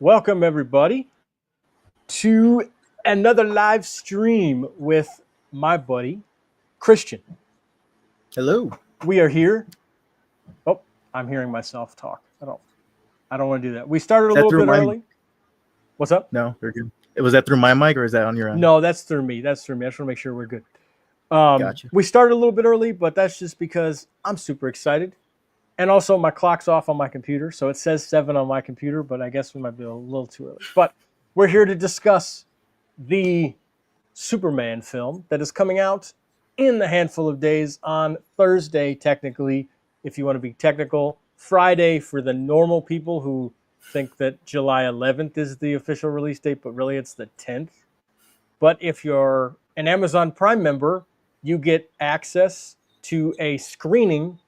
Welcome, everybody, to another live stream with my buddy, Christian. Hello. We are here. Oh, I'm hearing myself talk. I don't want to do that. We started a little bit early. What's up? No, you're good. Was that through my mic or is that on your end? No, that's through me. I just want to make sure we're good. Gotcha. We started a little bit early, but that's just because I'm super excited. And also, my clock's off on my computer, so it says 7 on my computer, but I guess we might be a little too early. But we're here to discuss the Superman film that is coming out in a handful of days on Thursday, technically, if you want to be technical. Friday for the normal people who think that July 11th is the official release date, but really it's the 10th. But if you're an Amazon Prime member, you get access to a screening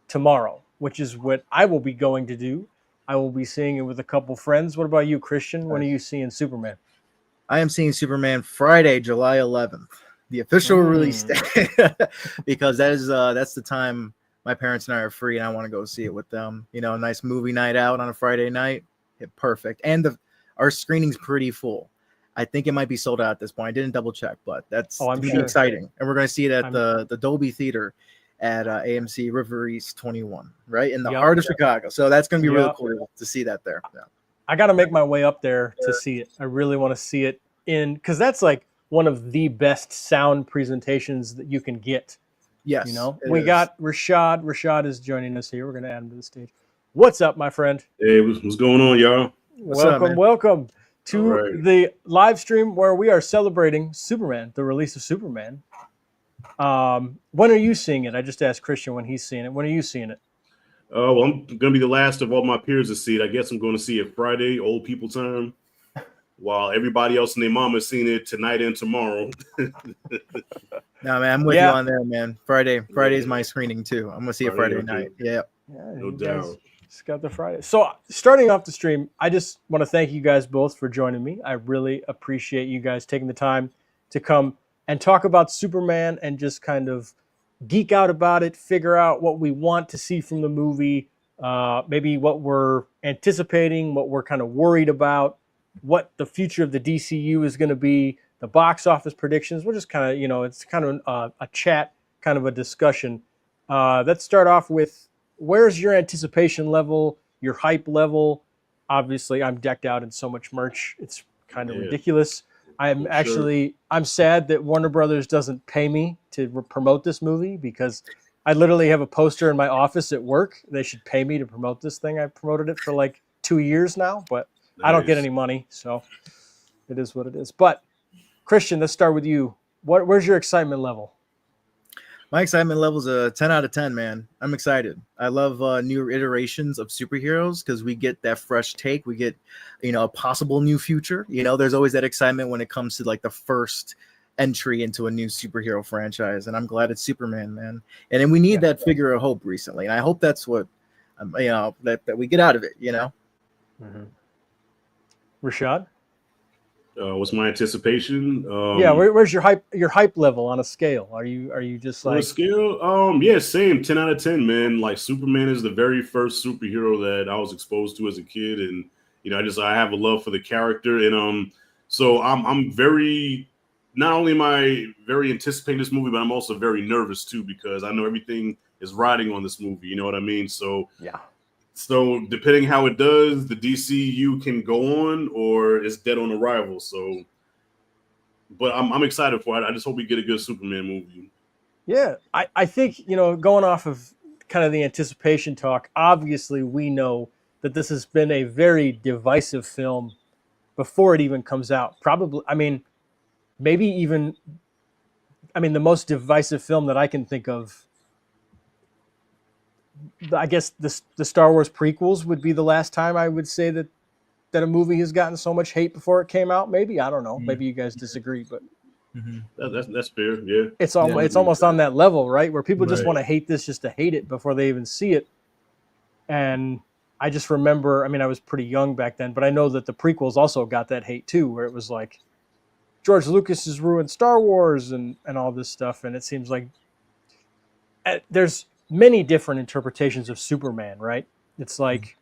tomorrow, which is what I will be going to do. I will be seeing it with a couple friends. What about you, Christian? When are you seeing Superman? I am seeing Superman Friday, July 11th, the official release day, because that's the time my parents and I are free, and I want to go see it with them. You know, a nice movie night out on a Friday night. Perfect. And our screening's pretty full. I think it might be sold out at this point. I didn't double check, but that's exciting. And we're going to see it at the Dolby Theater at AMC River East 21, right in the heart of Chicago. So that's going to be really cool to see that there. Yeah. I got to make my way up there to see it. I really want to see it because that's like one of the best sound presentations that you can get. Yes. You know, we got Rashad. Rashad is joining us here. We're going to add him to the stage. What's up, my friend? Hey, what's going on, y'all? Welcome to the live stream where we are celebrating Superman, the release of Superman. When are you seeing it? I just asked Christian when he's seeing it. When are you seeing it? Well, I'm going to be the last of all my peers to see it. I guess I'm going to see it Friday, old people time, while everybody else and their mom is seeing it tonight and tomorrow. No, man, I'm with you on there, man. Friday's my screening too. I'm going to see it Friday night. Yeah, no doubt. Just got the Friday. So starting off the stream, I just want to thank you guys both for joining me. I really appreciate you guys taking the time to come and talk about Superman and just kind of geek out about it, figure out what we want to see from the movie, maybe what we're anticipating, what we're kind of worried about, what the future of the DCU is going to be, the box office predictions. We're just kind of, it's kind of a chat, kind of a discussion. Let's start off with, where's your anticipation level, your hype level? Obviously, I'm decked out in so much merch. It's kind of ridiculous. I'm sad that Warner Brothers doesn't pay me to promote this movie, because I literally have a poster in my office at work. They should pay me to promote this thing. I promoted it for like 2 years now, but I don't get any money, so it is what it is. But Christian, let's start with you. Where's your excitement level? My excitement level is a 10 out of 10, man. I'm excited. I love new iterations of superheroes because we get that fresh take. We get, a possible new future. There's always that excitement when it comes to like the first entry into a new superhero franchise. And I'm glad it's Superman, man. And then we need that figure of hope recently. And I hope that's what, that we get out of it, Mm-hmm. Rashad? What's my anticipation? Where's your hype level on a scale? Are you just like on a scale? Same 10 out of 10, man. Like, Superman is the very first superhero that I was exposed to as a kid, and I have a love for the character, and so I'm very, not only am I very anticipating this movie, but I'm also very nervous too, because I know everything is riding on this movie. You know what I mean? So yeah. So depending how it does, the DCU can go on or it's dead on arrival. So, but I'm excited for it. I just hope we get a good Superman movie. Yeah, I think, going off of kind of the anticipation talk, obviously we know that this has been a very divisive film before it even comes out. Probably, the most divisive film that I can think of, I guess the Star Wars prequels would be the last time I would say that a movie has gotten so much hate before it came out. Maybe, I don't know. Maybe you guys disagree, but that's fair. Yeah, it's almost on that level, right? Where people just want to hate this just to hate it before they even see it. And I just remember, I was pretty young back then, but I know that the prequels also got that hate too, where it was like George Lucas has ruined Star Wars and all this stuff. And it seems like there's many different interpretations of Superman, right? It's like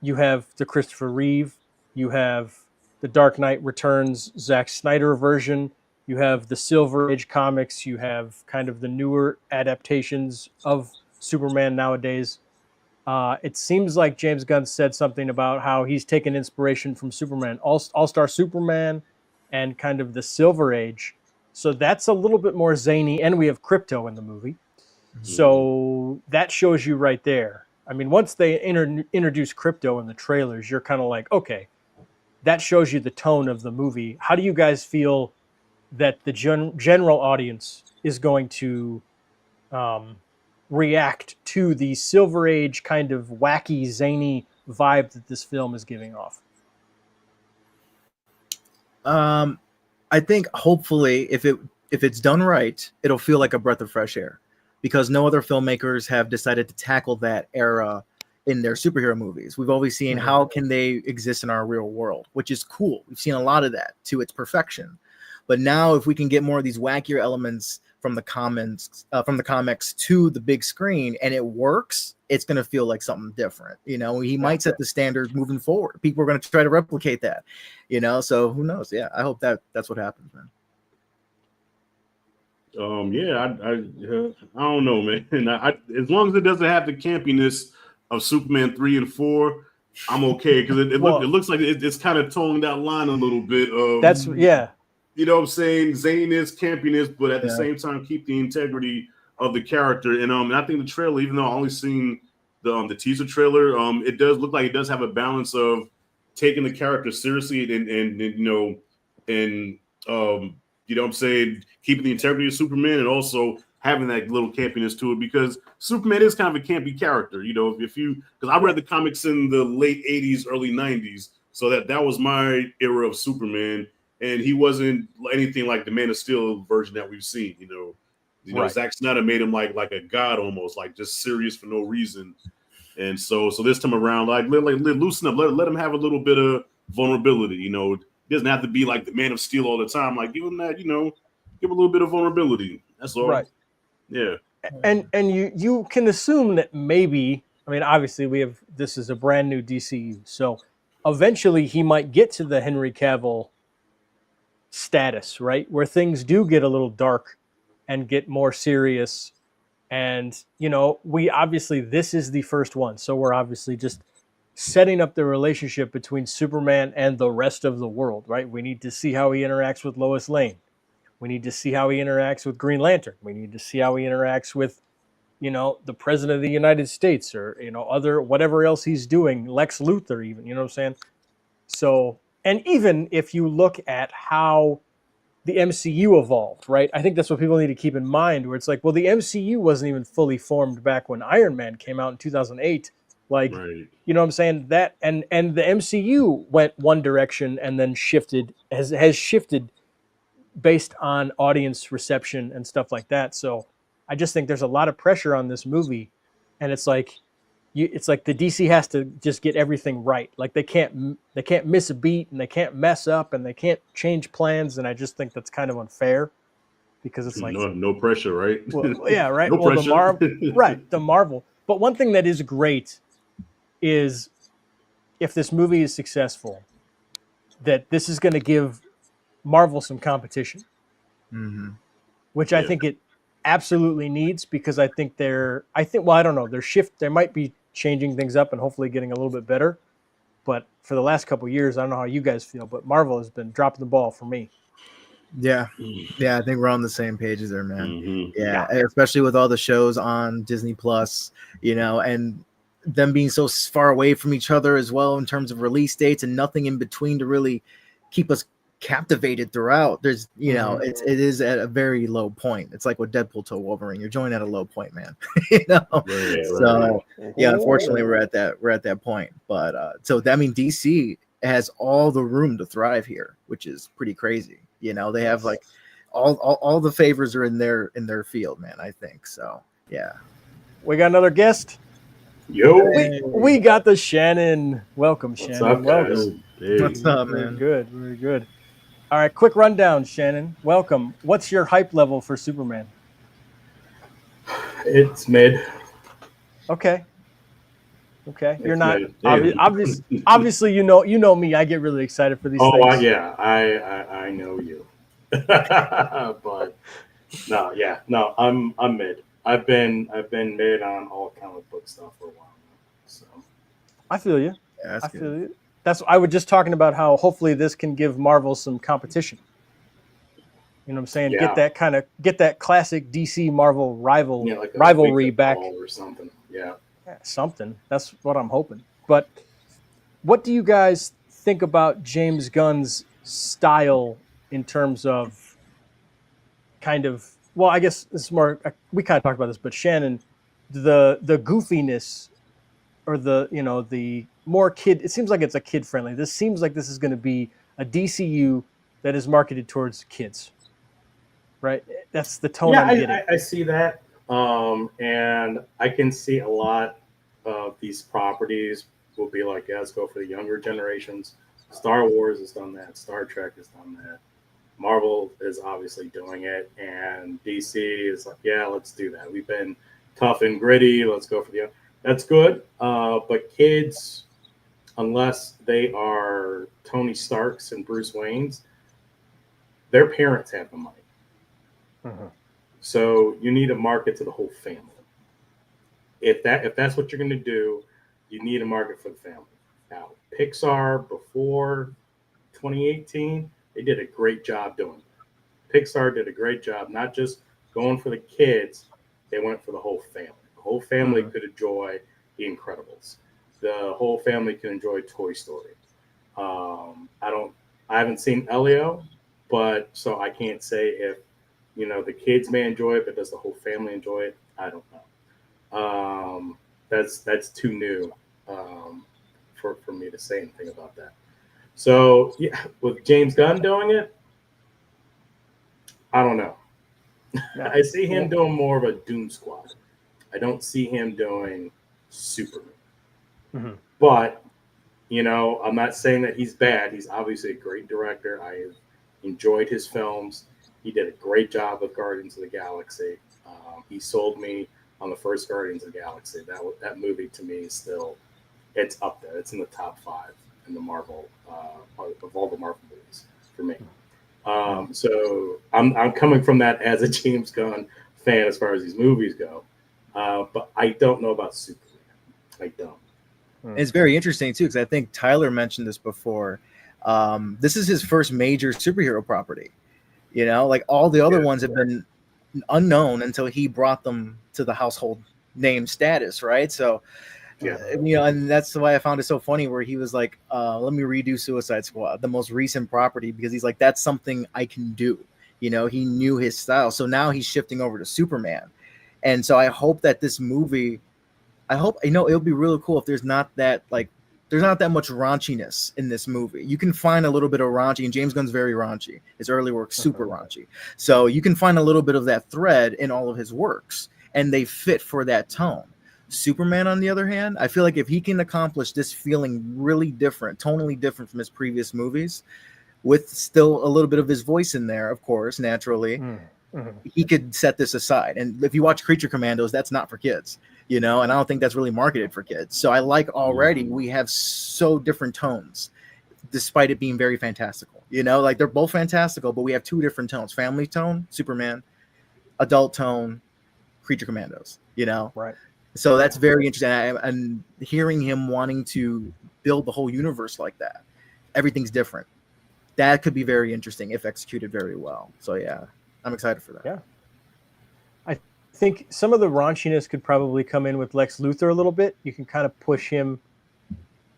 you have the Christopher Reeve You have the Dark Knight Returns Zack Snyder version. You have the Silver Age comics. You have kind of the newer adaptations of Superman nowadays. It seems like James Gunn said something about how he's taken inspiration from Superman, All-Star Superman, and kind of the Silver Age. So that's a little bit more zany, and we have Crypto in the movie. So that shows you right there. I mean, once they introduce Crypto in the trailers, you're kind of like, okay, that shows you the tone of the movie. How do you guys feel that the general audience is going to react to the Silver Age kind of wacky, zany vibe that this film is giving off? I think hopefully if it's done right, it'll feel like a breath of fresh air, because no other filmmakers have decided to tackle that era in their superhero movies. We've always seen how can they exist in our real world, which is cool. We've seen a lot of that to its perfection. But now if we can get more of these wackier elements from the comics to the big screen and it works, it's going to feel like something different. You know, he might set the standard moving forward. People are going to try to replicate that, you know, so who knows? Yeah, I hope that's what happens, man. I don't know, man. As long as it doesn't have the campiness of Superman 3 and 4, I'm okay, because it looks like it's kind of toning that line a little bit of you know what I'm saying, zaniness, campiness, but at the same time keep the integrity of the character. And I think the trailer, even though I only seen the teaser trailer, it does look like it does have a balance of taking the character seriously and you know what I'm saying, keeping the integrity of Superman and also having that little campiness to it, because Superman is kind of a campy character. You know, because I read the comics in the late 80s, early 90s, so that was my era of Superman, and he wasn't anything like the Man of Steel version that we've seen. You know, Zack Snyder made him like a god almost, like just serious for no reason. And so this time around, like loosen up, let him have a little bit of vulnerability. You know, it doesn't have to be like the Man of Steel all the time. Like give him that, you know, give a little bit of vulnerability. That's all. Right. Yeah. And you can assume that maybe, I mean, obviously this is a brand new DCU, so eventually he might get to the Henry Cavill status, right, where things do get a little dark and get more serious. And you know, this is the first one, so we're obviously just setting up the relationship between Superman and the rest of the world, right? We need to see how he interacts with Lois Lane. We need to see how he interacts with Green Lantern. We need to see how he interacts with, you know, the President of the United States, or, you know, whatever else he's doing, Lex Luthor even, you know what I'm saying? So, and even if you look at how the MCU evolved, right? I think that's what people need to keep in mind, where it's like, well, the MCU wasn't even fully formed back when Iron Man came out in 2008. Like, right. You know what I'm saying? That and the MCU went one direction and then has shifted based on audience reception and stuff like that. So I just think there's a lot of pressure on this movie, and it's like the DC has to just get everything right. Like they can't miss a beat, and they can't mess up, and they can't change plans. And I just think that's kind of unfair, because it's like no pressure, right? Well, yeah, right. No pressure. The Marvel. But one thing that is great is if this movie is successful, that this is going to give Marvel some competition, which I think it absolutely needs, because I don't know, they might be changing things up and hopefully getting a little bit better. But for the last couple of years, I don't know how you guys feel, but Marvel has been dropping the ball for me. Yeah. I think we're on the same pages there, man. Yeah, especially with all the shows on Disney Plus, you know, and them being so far away from each other as well in terms of release dates, and nothing in between to really keep us captivated throughout. There's, you know, it is at a very low point. It's like with Deadpool to Wolverine. You're joining at a low point, man. You know, unfortunately we're at that point. But so that means DC has all the room to thrive here, which is pretty crazy. You know, they have like all the favors are in their field, man. I think so. Yeah, we got another guest. Yo, we got the Shannon. Welcome, Shannon. Welcome. Hey. What's up, man? Very good. All right, quick rundown, Shannon. Welcome. What's your hype level for Superman? It's mid. Okay. Okay, you're It's not mid. Yeah. obviously you know me. I get really excited for these Oh, things. yeah, I know you. But no, yeah, no, I'm mid. I've been mid on all comic book stuff for a while now. So I feel you. Yeah, that's I good. feel you. That's I was just talking about how hopefully this can give Marvel some competition. You know what I'm saying? yeah, Get that classic DC Marvel yeah, like a wake rivalry up back. call or something. Yeah. Yeah, something. That's what I'm hoping. But what do you guys think about James Gunn's style in terms of kind of well, I guess this is more we kind of talked about this, but Shannon, the goofiness or the more kid it seems like it's a kid friendly. This seems like this is going to be a DCU that is marketed towards kids, right? That's the tone Yeah, I'm getting. I see that. And I can see a lot of these properties will be like, yeah, let's go for the younger generations. Star Wars has done that. Star Trek has done that. Marvel is obviously doing it. And DC is like, yeah, let's do that. We've been tough and gritty. Let's go for the. That's good. But kids, unless they are Tony Starks and Bruce Waynes, their parents have the money. Mhm. So you need to market to the whole family. If that's what you're going to do, you need a market for the family. Now, Pixar before 2018, they did a great job doing that. Pixar did a great job, not just going for the kids, they went for the whole family. The whole family could enjoy The Incredibles. The whole family can enjoy Toy Story. I haven't seen Elio, but so I can't say if the kids may enjoy it, but does the whole family enjoy it? I don't know. That's too new for me to say anything about that. So yeah, with James Gunn doing it, I don't know. Yeah. I see him doing more of a Doom Squad. I don't see him doing Superman. Mhm. But I'm not saying that he's bad. He's obviously a great director. I have enjoyed his films. He did a great job with Guardians of the Galaxy. He sold me on the first Guardians of the Galaxy. That movie to me is still, it's up there. It's in the top 5 in the Marvel of all the Marvel movies for me. So I'm coming from that as a James Gunn fan as far as these movies go. But I don't know about Superman. I don't. And it's very interesting too, because I think Tyler mentioned this before. This is his first major superhero property. Like all the other ones have been unknown until he brought them to the household name status, right? So, Yeah. and that's why I found it so funny where he was like, let me redo Suicide Squad, the most recent property, because he's like, that's something I can do. He knew his style. So now he's shifting over to Superman. And so I hope that this movie, it'll be really cool if there's not that much raunchiness in this movie. You can find a little bit of raunchy, and James Gunn's very raunchy. His early work's super raunchy. So you can find a little bit of that thread in all of his works, and they fit for that tone. Superman, on the other hand, I feel like if he can accomplish this feeling really different, tonally different from his previous movies, with still a little bit of his voice in there, of course, naturally, he could set this aside. And if you watch Creature Commandos, that's not for kids. And I don't think that's really marketed for kids. So I like already we have so different tones, despite it being very fantastical. Like they're both fantastical, but we have 2 different tones: family tone, Superman; adult tone, Creature Commandos. Right. So that's very interesting. And hearing him wanting to build the whole universe like that, everything's different. That could be very interesting if executed very well. So yeah, I'm excited for that. Yeah. I think some of the raunchiness could probably come in with Lex Luthor a little bit. You can kind of push him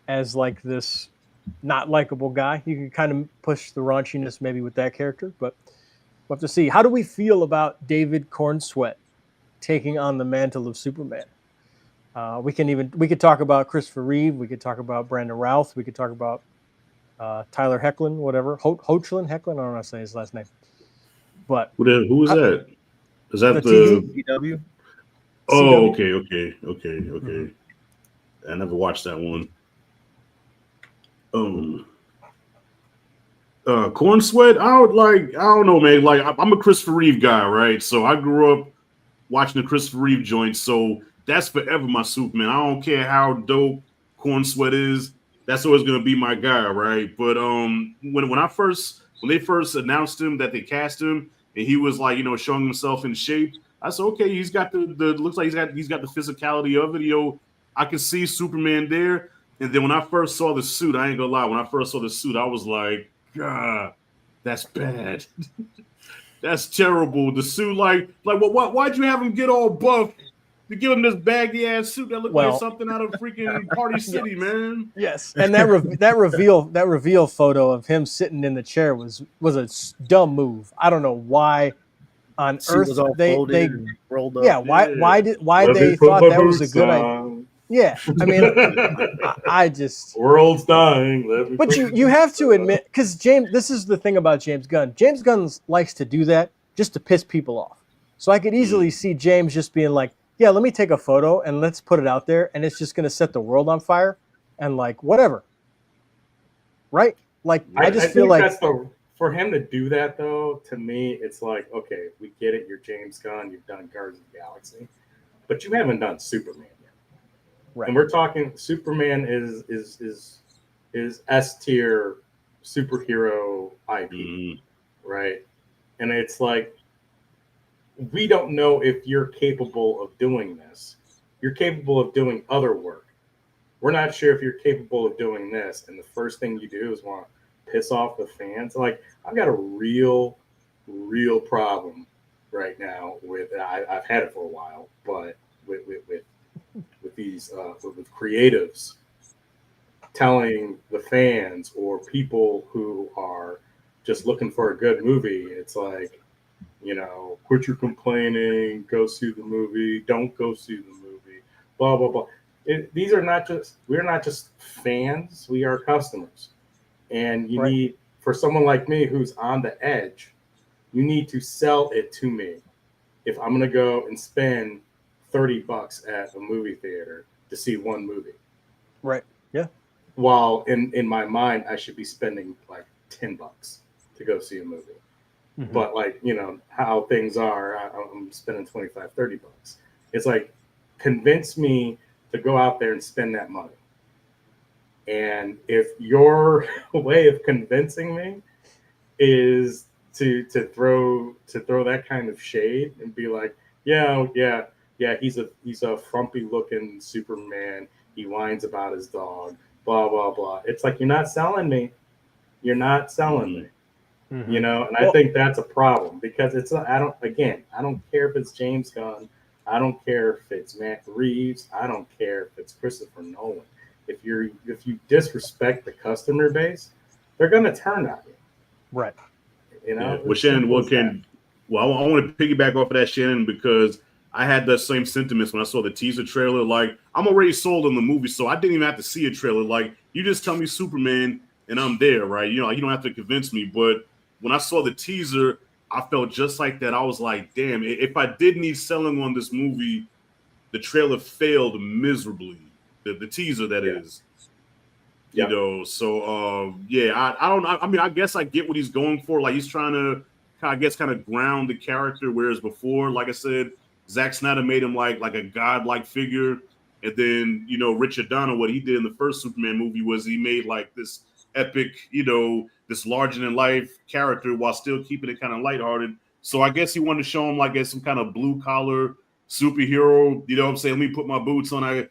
as like this not likable guy. You can kind of push the raunchiness maybe with that character, but we'll have to see. How do we feel about David Cornsweet taking on the mantle of Superman? We could talk about Christopher Reeve. We could talk about Brandon Routh. We could talk about Tyler Hoechlin, whatever. Hochlin? Hecklin? I don't know how to say his last name. But Who is that? Is that the CW? Oh, CW? okay. I never watched that one. Corn Sweat. I don't know, man. Like I'm a Christopher Reeve guy, right? So I grew up watching the Christopher Reeve joints. So that's forever my Superman. I don't care how dope Corn Sweat is. That's always gonna be my guy, right? But when they first announced him that they cast him and he was like, showing himself in shape, I said, okay, he's got the looks like he's got the physicality of it. I can see Superman there. And then when I first saw the suit, I ain't gonna lie, when I first saw the suit, I was like, God, that's bad. That's terrible. The suit, why'd you have him get all buff to give him this baggy ass suit that looked like something out of freaking Party City, man? Yes, and that reveal photo of him sitting in the chair was a dumb move. I don't know why on earth they rolled up. Yeah, why they thought that was a good idea? Yeah, I mean, I just world's dying. But you have to admit, because this is the thing about James Gunn. James Gunn likes to do that just to piss people off. So I could easily see James just being like, yeah, let me take a photo and let's put it out there, and it's just going to set the world on fire, and like whatever, right? Like I feel like that's for him to do that though. To me, it's like, okay, we get it. You're James Gunn. You've done Guardians of the Galaxy, but you haven't done Superman yet. Right. And we're talking Superman is S tier superhero IP, right? And it's like, we don't know if you're capable of doing this. You're capable of doing other work. We're not sure if you're capable of doing this. And the first thing you do is want to piss off the fans. Like, I've got a real problem right now with, I've had it for a while, but with these with creatives telling the fans or people who are just looking for a good movie, it's like, quit your complaining, go see the movie, don't go see the movie, blah blah blah. We're not just fans, we are customers, and you need, for someone like me who's on the edge, you need to sell it to me. If I'm gonna go and spend $30 at a movie theater to see one movie. Right. Yeah. While in my mind, I should be spending like $10 to go see a movie. Mm-hmm. But like, how things are, I'm spending $25, $30. It's like, convince me to go out there and spend that money. And if your way of convincing me is to throw that kind of shade and be like, yeah, he's a frumpy looking Superman. He whines about his dog, blah, blah, blah. It's like, you're not selling me. You're not selling me. Mm-hmm. And I think that's a problem, because I don't care if it's James Gunn. I don't care if it's Matt Reeves. I don't care if it's Christopher Nolan. If you disrespect the customer base, they're going to turn on you. Right. Well, Shannon, I want to piggyback off of that, Shannon, because I had the same sentiments when I saw the teaser trailer. Like, I'm already sold on the movie, so I didn't even have to see a trailer. Like, you just tell me Superman and I'm there, right? You don't have to convince me. But when I saw the teaser, I felt just like that. I was like, damn, if I did need selling on this movie, the trailer failed miserably. The teaser, that is. Yeah. So I don't know. I mean, I guess I get what he's going for. Like, he's trying to, kind of ground the character, whereas before, like I said, Zack Snyder made him like a godlike figure. And then, Richard Donner, what he did in the first Superman movie was he made like this epic, this larger than life character while still keeping it kind of lighthearted. So I guess he wanted to show him like as some kind of blue collar superhero. You know what I'm saying? Let me put my boots on.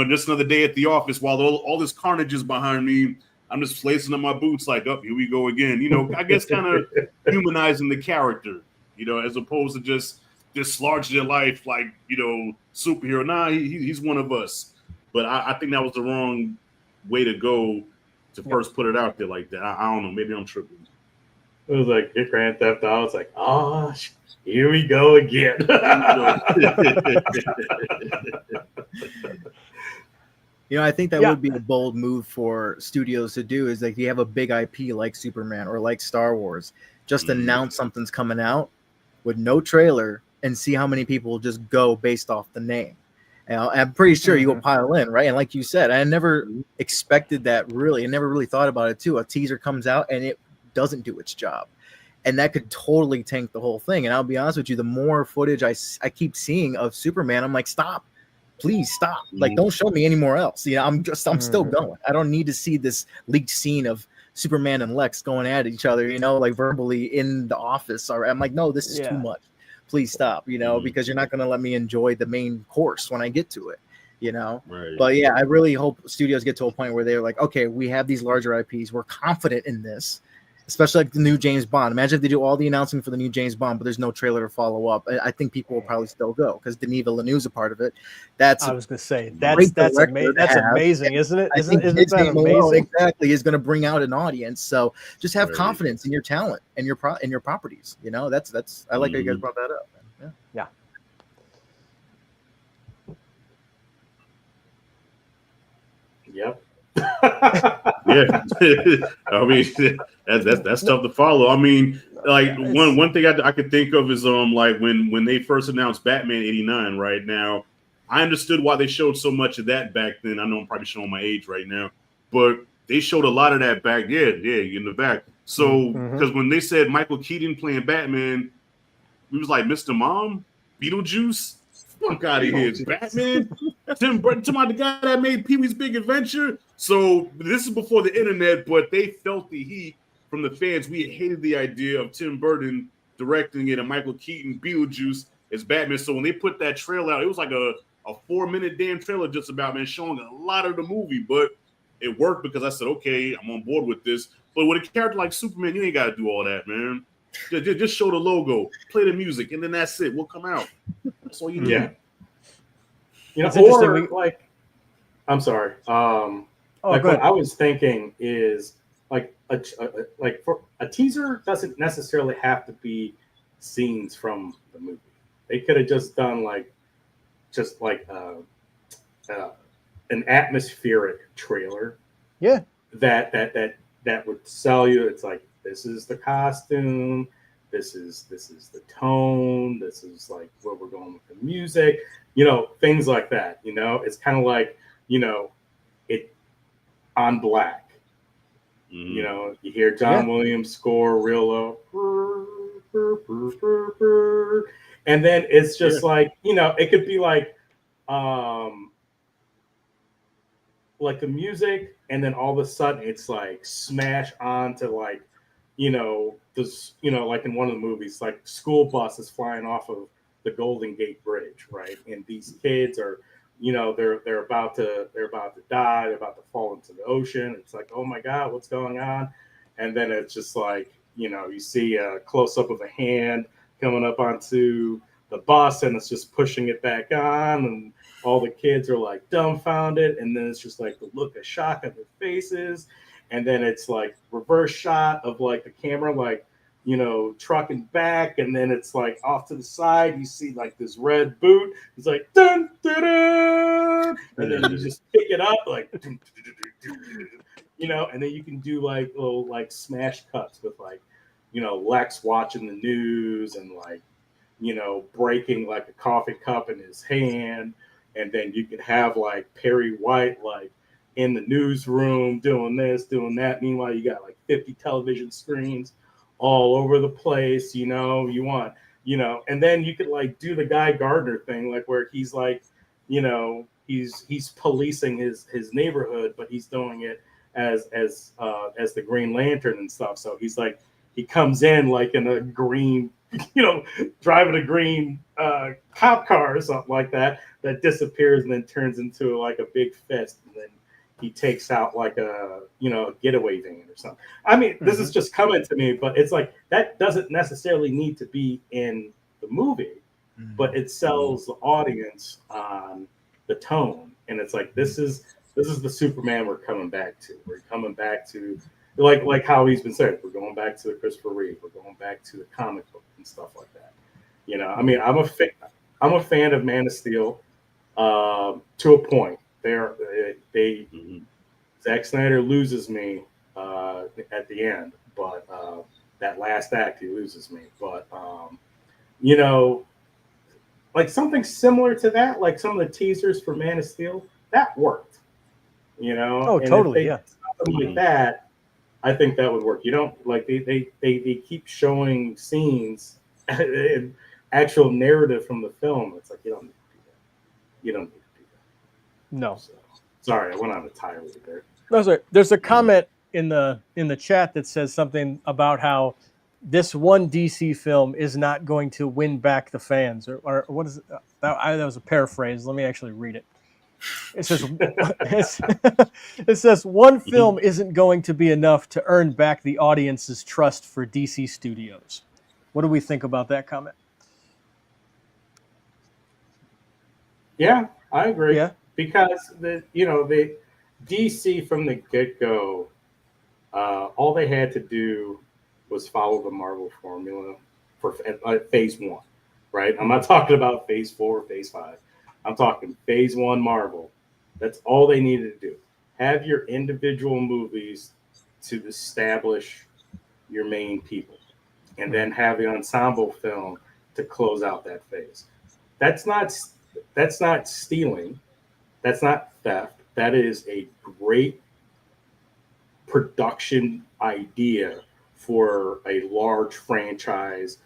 Just another day at the office while all this carnage is behind me. I'm just placing on my boots like, oh, here we go again. I guess kind of humanizing the character, as opposed to just this larger than life, like, superhero. Nah, he's one of us. But I think that was the wrong way to go to first put it out there like that. I don't know. Maybe I'm tripping. It was like Grand Theft Auto. It's like, oh, here we go again. I think that would be a bold move for studios to do, is like, you have a big IP like Superman or like Star Wars, just announce something's coming out with no trailer and see how many people just go based off the name. And I'm pretty sure you will pile in, right? And like you said, I never expected that, really. I never really thought about it too. A teaser comes out and it doesn't do its job. And that could totally tank the whole thing. And I'll be honest with you, the more footage I keep seeing of Superman, I'm like, stop. please stop. Like, don't show me anymore else. You know, I'm still going. I don't need to see this leaked scene of Superman and Lex going at each other, you know, like verbally in the office. Or I'm like, no, this is too much. Please stop, you know, because you're not going to let me enjoy the main course when I get to it, you know. Right. But yeah, I really hope studios get to a point where they're like, okay, we have these larger IPs. We're confident in this. Especially like the new James Bond. Imagine if they do all the announcing for the new James Bond, but there's no trailer to follow up. I think people will probably still go because Denis Villeneuve's a part of it. I was going to say that's amazing, isn't it? Isn't that amazing? Exactly, is going to bring out an audience. So just have confidence in your talent and your properties. You know, that's. I like how you guys brought that up. Yeah. Yep. Yeah, I mean that's tough to follow. I mean, like one thing I could think of is like when they first announced Batman '89. Right now, I understood why they showed so much of that back then. I know I'm probably showing my age right now, but they showed a lot of that back. Yeah, in the back. So because when they said Michael Keaton playing Batman, we was like, Mr. Mom, Beetlejuice. Fuck out of here, Batman. Tim Burton, the guy that made Pee-wee's Big Adventure. So this is before the internet, but they felt the heat from the fans. We hated the idea of Tim Burton directing it and Michael Keaton, Beetlejuice as Batman. So when they put that trailer out, it was like a 4-minute damn trailer just about, man, showing a lot of the movie. But it worked because I said, okay, I'm on board with this. But with a character like Superman, you ain't got to do all that, man. Just show the logo, play the music, and then that's it. We'll come out. That's all you need. Yeah. You know, or like, I'm sorry. Like what I was thinking is like for a teaser doesn't necessarily have to be scenes from the movie. They could have just done just an atmospheric trailer. Yeah. That would sell you. It's like, this is the costume. This is the tone. This is like where we're going with the music. You know, things like that. You know, it's kind of like, you know, it on Black. You know, you hear John Williams score real low, and then it's just like, you know, it could be like the music, and then all of a sudden it's like smash onto like, you know, this, you know, like in one of the movies, like school bus is flying off of the Golden Gate Bridge, right? And these kids are, you know, they're about to die, they're about to fall into the ocean. It's like, oh my God, what's going on? And then it's just like, you know, you see a close up of a hand coming up onto the bus, and it's just pushing it back on, and all the kids are like dumbfounded, and then it's just like the look of shock on their faces. And then it's like reverse shot of like the camera, like, you know, trucking back, and then it's like off to the side. You see like this red boot. It's like dun dun dun, and then you just pick it up like, dun, dun, dun, dun, you know, and then you can do like little like smash cuts with like, you know, Lex watching the news and like, you know, breaking like a coffee cup in his hand, and then you could have like Perry White like in the newsroom doing this, doing that. Meanwhile, you got like 50 television screens all over the place, you know, you want, you know, and then you could like do the Guy Gardner thing, like where he's like, you know, he's policing his neighborhood, but he's doing it as the Green Lantern and stuff. So he's like, he comes in like in a green, you know, driving a green cop car or something like that disappears and then turns into like a big fist, and then he takes out like a, you know, a getaway van or something. I mean, this is just coming to me, but it's like that doesn't necessarily need to be in the movie, but it sells the audience on the tone. And it's like, this is the Superman we're coming back to. We're coming back to like how he's been saying, we're going back to the Christopher Reeve, we're going back to the comic book and stuff like that. You know, I mean, I'm a fan of Man of Steel to a point. Zack Snyder loses me at the end, but that last act he loses me. But you know, like something similar to that, like some of the teasers for Man of Steel, that worked. You know, oh, and totally, something like that, I think that would work. You don't like they keep showing scenes and actual narrative from the film. It's like, you don't need to do that. You don't need to do No. So, sorry, I went on a tirade there. No, sorry. There's a comment in the chat that says something about how this one DC film is not going to win back the fans, or what is it? That was a paraphrase. Let me actually read it. It says it says one film isn't going to be enough to earn back the audience's trust for DC Studios. What do we think about that comment? Yeah, I agree. Yeah. Because the DC from the get-go, all they had to do was follow the Marvel formula for phase 1, right? I'm not talking about phase 4, phase 5. I'm talking phase 1 Marvel. That's all they needed to do. Have your individual movies to establish your main people, and then have the ensemble film to close out that phase. That's not stealing. That's not theft. That is a great production idea for a large franchise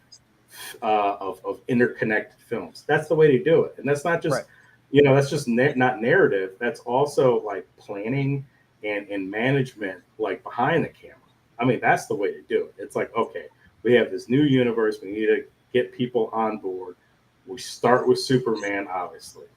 of interconnected films. That's the way to do it. And that's not just, that's just not narrative. That's also like planning and management, like behind the camera. I mean, that's the way to do it. It's like, okay, we have this new universe. We need to get people on board. We start with Superman, obviously.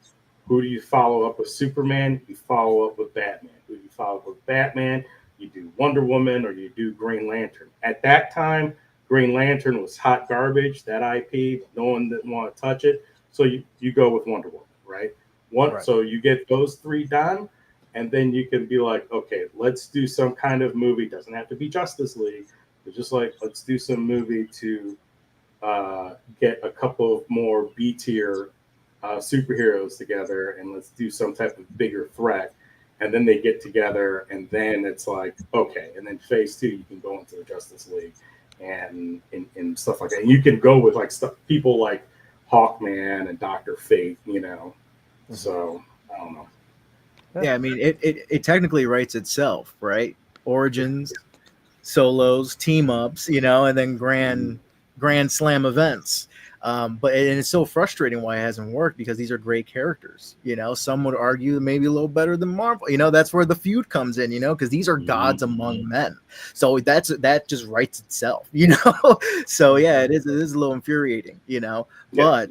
Who do you follow up with? Superman? You follow up with Batman. Who do you follow up with? Batman? You do Wonder Woman, or you do Green Lantern. At that time, Green Lantern was hot garbage, that IP. No one didn't want to touch it. So you go with Wonder Woman, right? So you get those 3 done, and then you can be like, okay, let's do some kind of movie. Doesn't have to be Justice League, but just like, let's do some movie to get a couple of more B-tier superheroes together, and let's do some type of bigger threat. And then they get together, and then it's like, okay, and then phase 2, you can go into the Justice League and stuff like that. And you can go with like people like Hawkman and Dr. Fate, So I don't know. Yeah, I mean, it technically writes itself, right? Origins, solos, team ups, and then grand slam events. But it's so frustrating why it hasn't worked, because these are great characters. Some would argue maybe a little better than Marvel. That's where the feud comes in. Because these are gods among men. So that just writes itself. So yeah, it is a little infuriating. But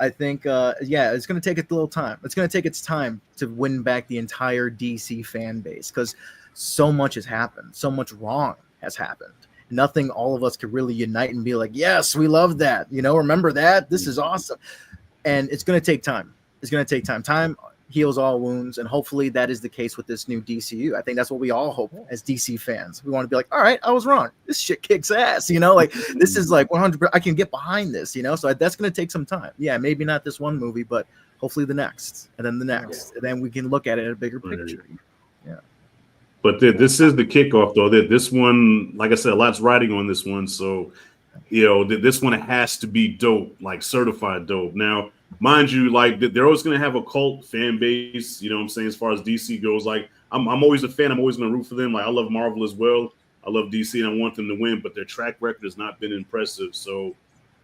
I think it's going to take a little time. It's going to take its time to win back the entire DC fan base, because so much has happened, so much wrong has happened. Nothing all of us could really unite and be like, yes, we love that. Remember that? This is awesome. And it's going to take time. It's going to take time. Time heals all wounds. And hopefully that is the case with this new DCU. I think that's what we all hope as DC fans. We want to be like, all right, I was wrong. This shit kicks ass. Like, this is like 100%. I can get behind this, So that's going to take some time. Yeah, maybe not this one movie, but hopefully the next, and then the next. And then we can look at it in a bigger picture. Yeah. But this is the kickoff, though. This one, like I said, a lot's riding on this one. So, this one has to be dope, like certified dope. Now, mind you, like they're always going to have a cult fan base, what I'm saying, as far as DC goes. Like, I'm always a fan. I'm always going to root for them. Like, I love Marvel as well. I love DC, and I want them to win. But their track record has not been impressive. So,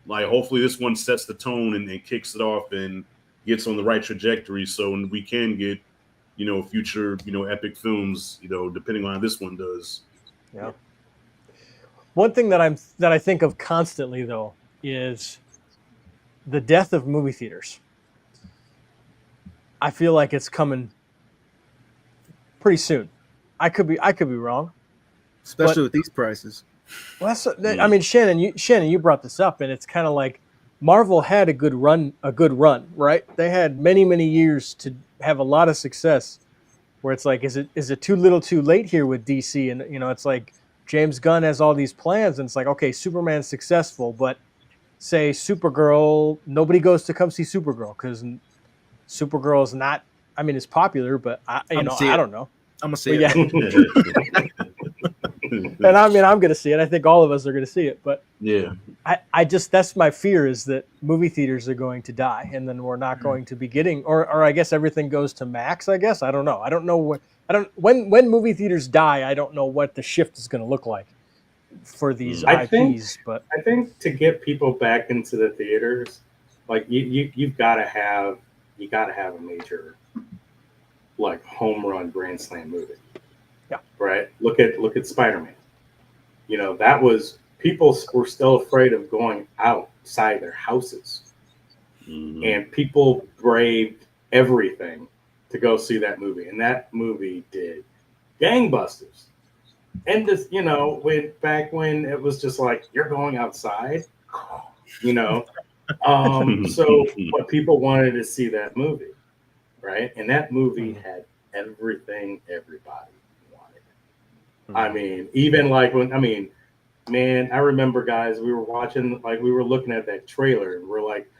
like, hopefully this one sets the tone and kicks it off and gets on the right trajectory, so we can get future, epic films, depending on how this one does. Yeah. One thing that I think of constantly, though, is the death of movie theaters. I feel like it's coming pretty soon. I could be wrong, especially with these prices. Well, I mean, Shannon, you brought this up, and it's kind of like Marvel had a good run, right? They had many, many years to have a lot of success, where it's like, is it too little too late here with DC? And it's like James Gunn has all these plans, and it's like, okay, Superman's successful, but say Supergirl, nobody goes to come see Supergirl because Supergirl is not, I mean, it's popular, but I don't know. I'm gonna see it. And I mean, I'm gonna see it. I think all of us are gonna see it, but yeah, I just, that's my fear, is that movie theaters are going to die, and then we're not going to be getting, or I guess everything goes to Max. I guess I don't know. When movie theaters die, I don't know what the shift is going to look like for these IPs. But I think to get people back into the theaters, like you've got to have a major like home run grand slam movie. Yeah. Right. Look at Spider-Man. You know, that was people were still afraid of going outside their houses, and people braved everything to go see that movie, and that movie did gangbusters. And this, you know, back when it was just like you're going outside, you know. So, but people wanted to see that movie, right? And that movie had everything everybody wanted. I mean, even like man, I remember, guys, we were watching, like, we were looking at that trailer, and we're like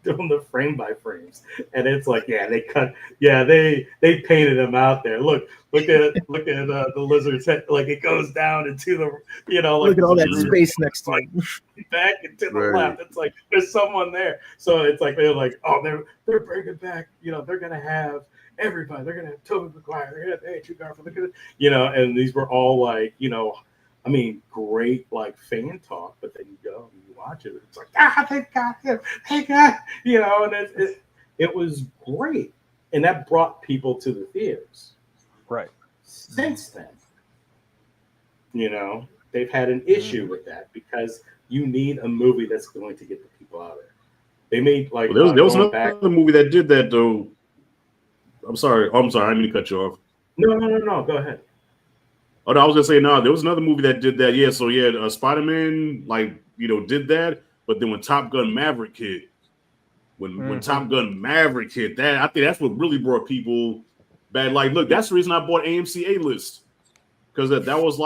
doing the frame by frames, and it's like, yeah, they painted him out there. Look at the lizard's head, like it goes down into the, you know, like Look at all that space next to like, him. back and to the Right. left. It's like there's someone there. So it's like they're like, oh, they're bringing back, you know, they're gonna have everybody. They're gonna have Tobey Maguire. They're gonna have Andrew Garfield. They're gonna, you know, and these were all like, you know, I mean, great like fan talk. But then you go and you watch it, it's like, they got him, you know, and it was great, and that brought people to the theaters. Right. Since then, you know, they've had an issue with that because you need a movie that's going to get the people out there. They made like Well, there was going another back. movie that did that though. I'm sorry. I didn't mean to cut you off. No. Go ahead. Oh, no, I was gonna say no. There was another movie that did that. Yeah. So yeah, Spider-Man, like, you know, did that. But then when Top Gun Maverick hit, when Top Gun Maverick hit, that I think that's what really brought people back. Like, look, that's the reason I bought AMC A-List, because that was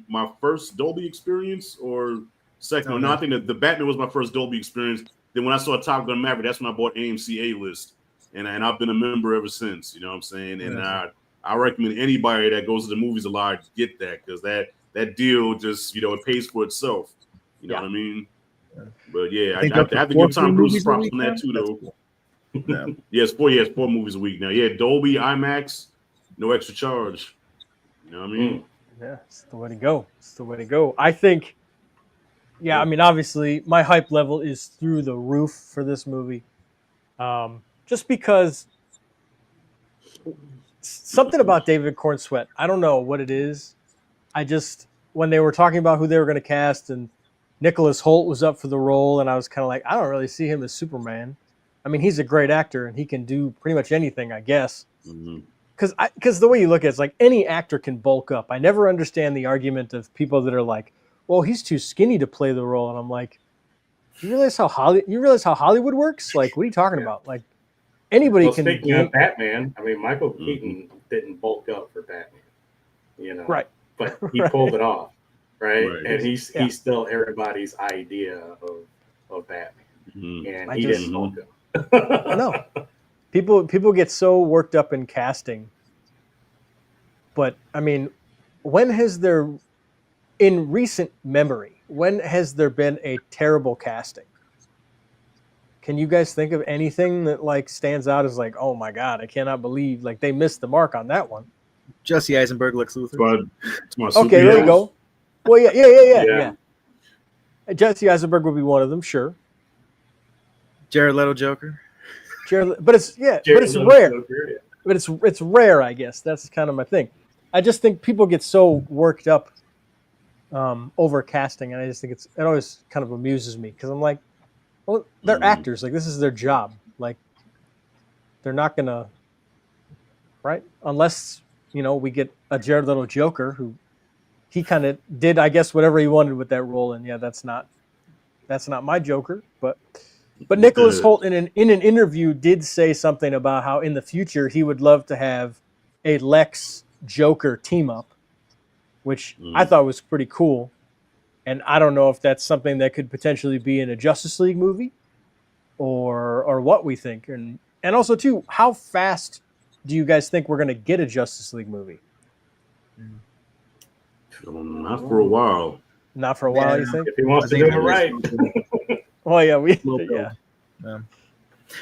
my first Dolby experience, or second. Oh, No, nice. I think that the Batman was my first Dolby experience. Then when I saw Top Gun Maverick, that's when I bought AMC A-List, and I've been a member ever since. You know what I'm saying? And I recommend anybody that goes to the movies a lot get that, because that deal just, you know, it pays for itself. You know what I mean? Yeah. But yeah, I have to give Tom Cruise props on that too, though. Cool. Yeah. Yes, 4 movies a week now. Yeah, Dolby, IMAX, no extra charge. You know what I mean? Yeah, it's the way to go. It's the way to go. I think, yeah, I mean, obviously, my hype level is through the roof for this movie. Just because something about David Cornsweet, I don't know what it is. When they were talking about who they were going to cast, and Nicholas Hoult was up for the role, and I was kind of like, I don't really see him as Superman. I mean, he's a great actor, and he can do pretty much anything, I guess. Because the way you look at it, it's like any actor can bulk up. I never understand the argument of people that are like, well, he's too skinny to play the role. And I'm like, you realize how Hollywood works? Like, what are you talking about? Like, anybody can. Speaking of Batman, I mean, Michael Keaton didn't bulk up for Batman, you know, right? But he pulled it off, right? And he's still everybody's idea of Batman, and he didn't bulk up. No, people get so worked up in casting, but I mean, in recent memory, when has there been a terrible casting? Can you guys think of anything that like stands out as like, oh my God, I cannot believe like they missed the mark on that one? Jesse Eisenberg, Lex Luthor. Okay, there you go. Well, yeah. Jesse Eisenberg would be one of them, sure. Jared Leto Joker. But it's rare. Joker, But it's rare, I guess. That's kind of my thing. I just think people get so worked up over casting, and I just think it always kind of amuses me, because I'm like, well, they're actors. Like, this is their job. Like, they're not gonna, right? Unless, you know, we get a Jared Leto Joker, who he kind of did, I guess, whatever he wanted with that role, and yeah, that's not my Joker. But Nicholas Hoult in an interview did say something about how in the future he would love to have a Lex Joker team up, which I thought was pretty cool. And I don't know if that's something that could potentially be in a Justice League movie, or what we think. And also, too, how fast do you guys think we're going to get a Justice League movie? Not for a while. Not for a while, you think? If he wants to do it right. Oh, yeah.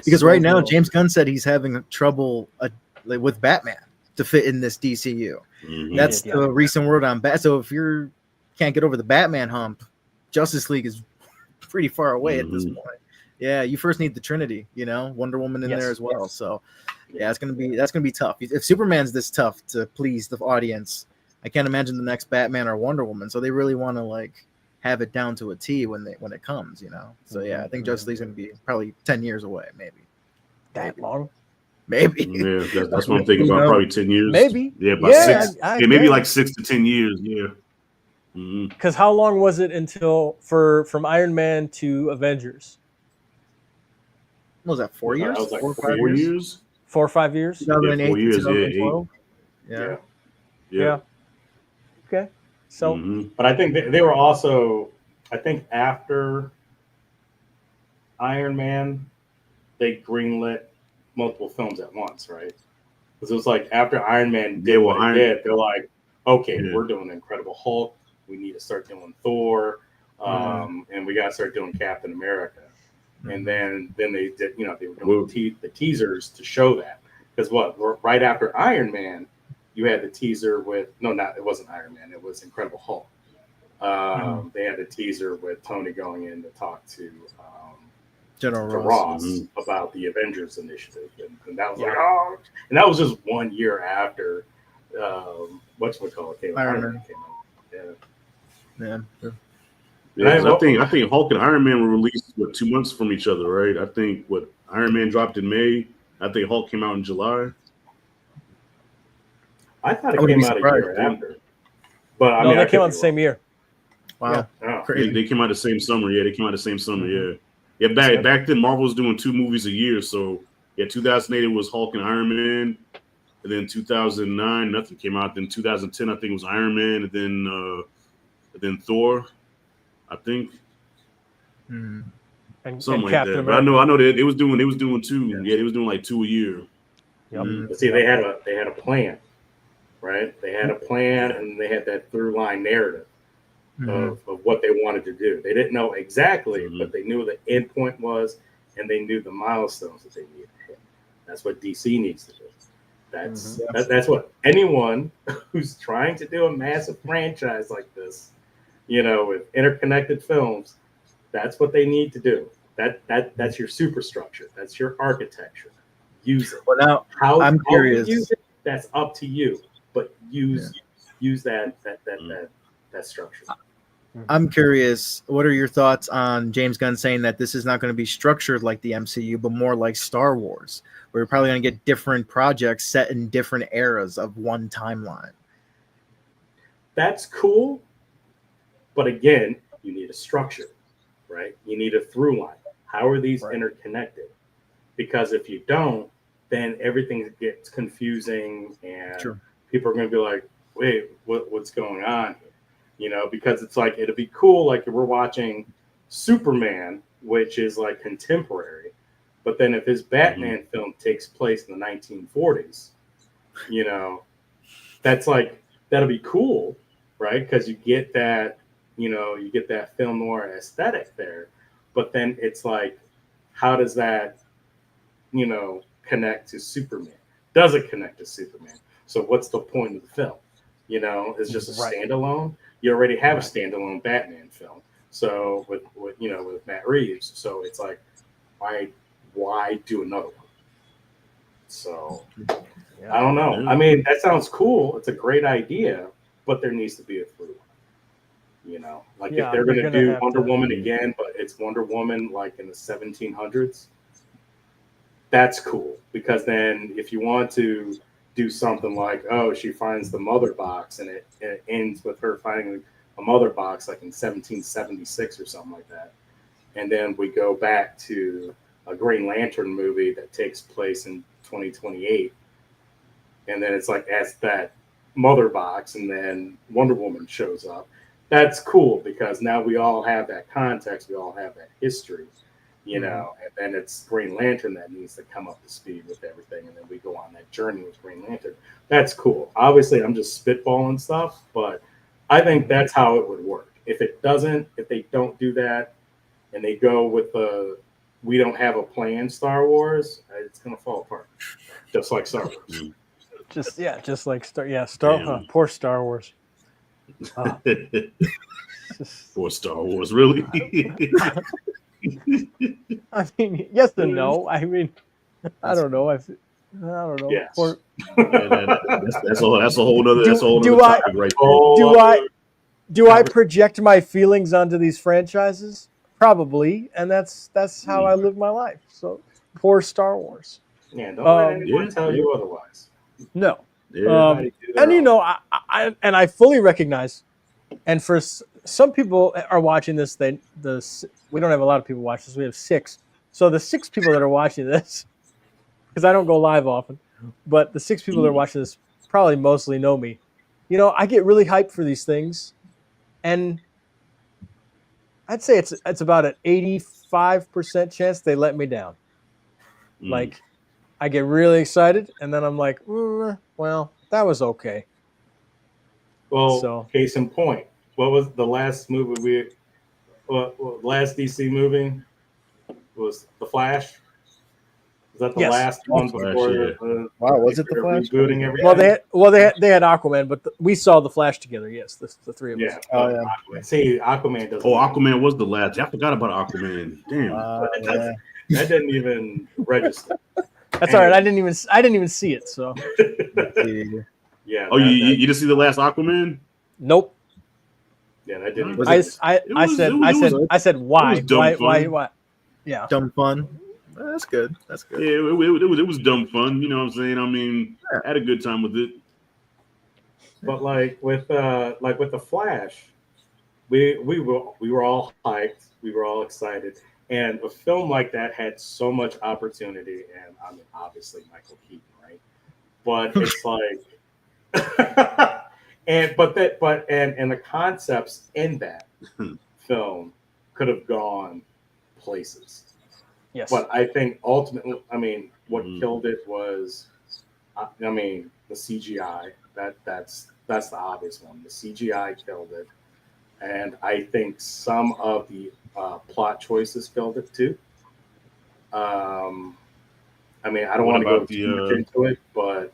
Because right now, James Gunn said he's having trouble with Batman to fit in this DCU. That's the recent word on Bat. So if you can't get over the Batman hump, Justice League is pretty far away at this point. Yeah, you first need the Trinity, you know, Wonder Woman in there as well. So, Yeah, that's gonna be tough. If Superman's this tough to please the audience, I can't imagine the next Batman or Wonder Woman. So they really want to like have it down to a T when it comes, you know. So yeah, I think Justice League's gonna be probably 10 years away, maybe. That long? Maybe. Yeah, that's what I'm thinking about. Probably 10 years. Maybe. Yeah, about Yeah, 6. I Yeah, maybe guess. like 6 to 10 years. Yeah. Because how long was it until from Iron Man to Avengers? What was that, 4 years? That was like 4 or 5 4 years? years? 4 or 5 years? 2008 4 years. to 2012. Yeah. Yeah. Okay. So, But I think they were also, I think after Iron Man, they greenlit multiple films at once, right? Because it was like after Iron Man did what he did, they're like, okay, we're doing Incredible Hulk. We need to start doing Thor, and we got to start doing Captain America. And then they did, you know, they were doing the teasers to show that. Because right after Iron Man, you had the teaser with it wasn't Iron Man, it was Incredible Hulk. They had the teaser with Tony going in to talk to General Ross about the Avengers initiative, and that was like, oh, and that was just 1 year after whatchamacallit came out. Iron Man came out. Yeah. Yeah, I think Hulk and Iron Man were released 2 months from each other, right? I think Iron Man dropped in May. I think Hulk came out in July. I thought it came out a year after. But I mean, they came out the same year. Wow. Yeah. They came out the same summer. Yeah, they came out the same summer. Yeah. Yeah, back then Marvel was doing 2 movies a year. So yeah, 2008 it was Hulk and Iron Man, and then 2009 nothing came out. Then 2010 I think it was Iron Man, and then Thor, I think. And something like Captain that. America. But I know that they was doing 2. Yeah, they was doing like 2 a year. Yep. But see, they had a plan, right? They had a plan, and they had that through line narrative of what they wanted to do. They didn't know exactly, but they knew what the end point was, and they knew the milestones that they needed to hit. That's what DC needs to do. That's what anyone who's trying to do a massive franchise like this, you know, with interconnected films, that's what they need to do. That's your superstructure. That's your architecture. Use it. Well, now I'm curious. You use it, that's up to you, but use that structure. I'm curious, what are your thoughts on James Gunn saying that this is not going to be structured like the MCU, but more like Star Wars, where you're probably going to get different projects set in different eras of one timeline? That's cool, but again, you need a structure, right? You need a through line. How are these interconnected? Because if you don't, then everything gets confusing, and people are going to be like, wait, what's going on here? You know, because it's like, it'd be cool, like if we're watching Superman, which is like contemporary, but then if his Batman film takes place in the 1940s, you know, that's like, that'll be cool, right? Because you get that, you know, you get that film noir aesthetic there, but then it's like, how does that, you know, connect to Superman? Does it connect to Superman? So what's the point of the film? You know, it's just a standalone. You already have a standalone Batman film. So with Matt Reeves. So it's like, why do another one? So I don't know. I mean, that sounds cool. It's a great idea, but there needs to be a through line. You know, like if they're going to do Wonder Woman again, but it's Wonder Woman like in the 1700s, that's cool. Because then if you want to do something like, oh, she finds the mother box and it ends with her finding a mother box like in 1776 or something like that. And then we go back to a Green Lantern movie that takes place in 2028. And then it's like as that mother box and then Wonder Woman shows up. That's cool because now we all have that context. We all have that history, you know, and then it's Green Lantern that needs to come up to speed with everything. And then we go on that journey with Green Lantern. That's cool. Obviously, I'm just spitballing stuff, but I think that's how it would work. If they don't do that and they go with we don't have a plan Star Wars, it's going to fall apart. Just like Star Wars. Just like poor Star Wars. Poor Star Wars, really? I mean, yes and no. I mean, I don't know. I don't know. Yes. Or That's a whole other topic right there. Oh, do I project my feelings onto these franchises? Probably, and that's how I live my life. So poor Star Wars. yeah, don't let anyone Yeah, tell yeah. you otherwise. Yeah. Everybody do their And you own. know, I fully recognize, and for some people are watching this, we don't have a lot of people watch this. We have 6, so the 6 people that are watching this, because I don't go live often, but the 6 people that are watching this probably mostly know me. You know, I get really hyped for these things, and I'd say it's about an 85% chance they let me down. Like, I get really excited, and then I'm like, well, that was okay. Well, So case in point, what was the last movie last DC movie was The Flash? Was that the yes. last one Flash, before yeah. Wow, was it The Flash? rebooting everything? They had Aquaman, but we saw the Flash together. Yes, the 3 of us. Yeah. Oh, yeah. Aquaman. See, Aquaman doesn't. Oh, Aquaman was the last. I forgot about Aquaman. Damn. Yeah. That didn't even register. That's all right. I didn't even see it. So Yeah. Oh, you didn't see the last Aquaman? nope. Yeah, that didn't. Was I said why dumb fun. why? Yeah. Dumb fun. That's good. That's good. Yeah, it was dumb fun. You know what I'm saying? I mean, I had a good time with it. But like with the Flash, we were all hyped, we were all excited, and a film like that had so much opportunity, and I mean obviously Michael Keaton, right? But it's like, and the concepts in that film could have gone places. Yes. But I think ultimately, I mean, what killed it was, I mean, the CGI. That's the obvious one. The CGI killed it, and I think some of the plot choices killed it too. I mean, I don't want to go too much into it, but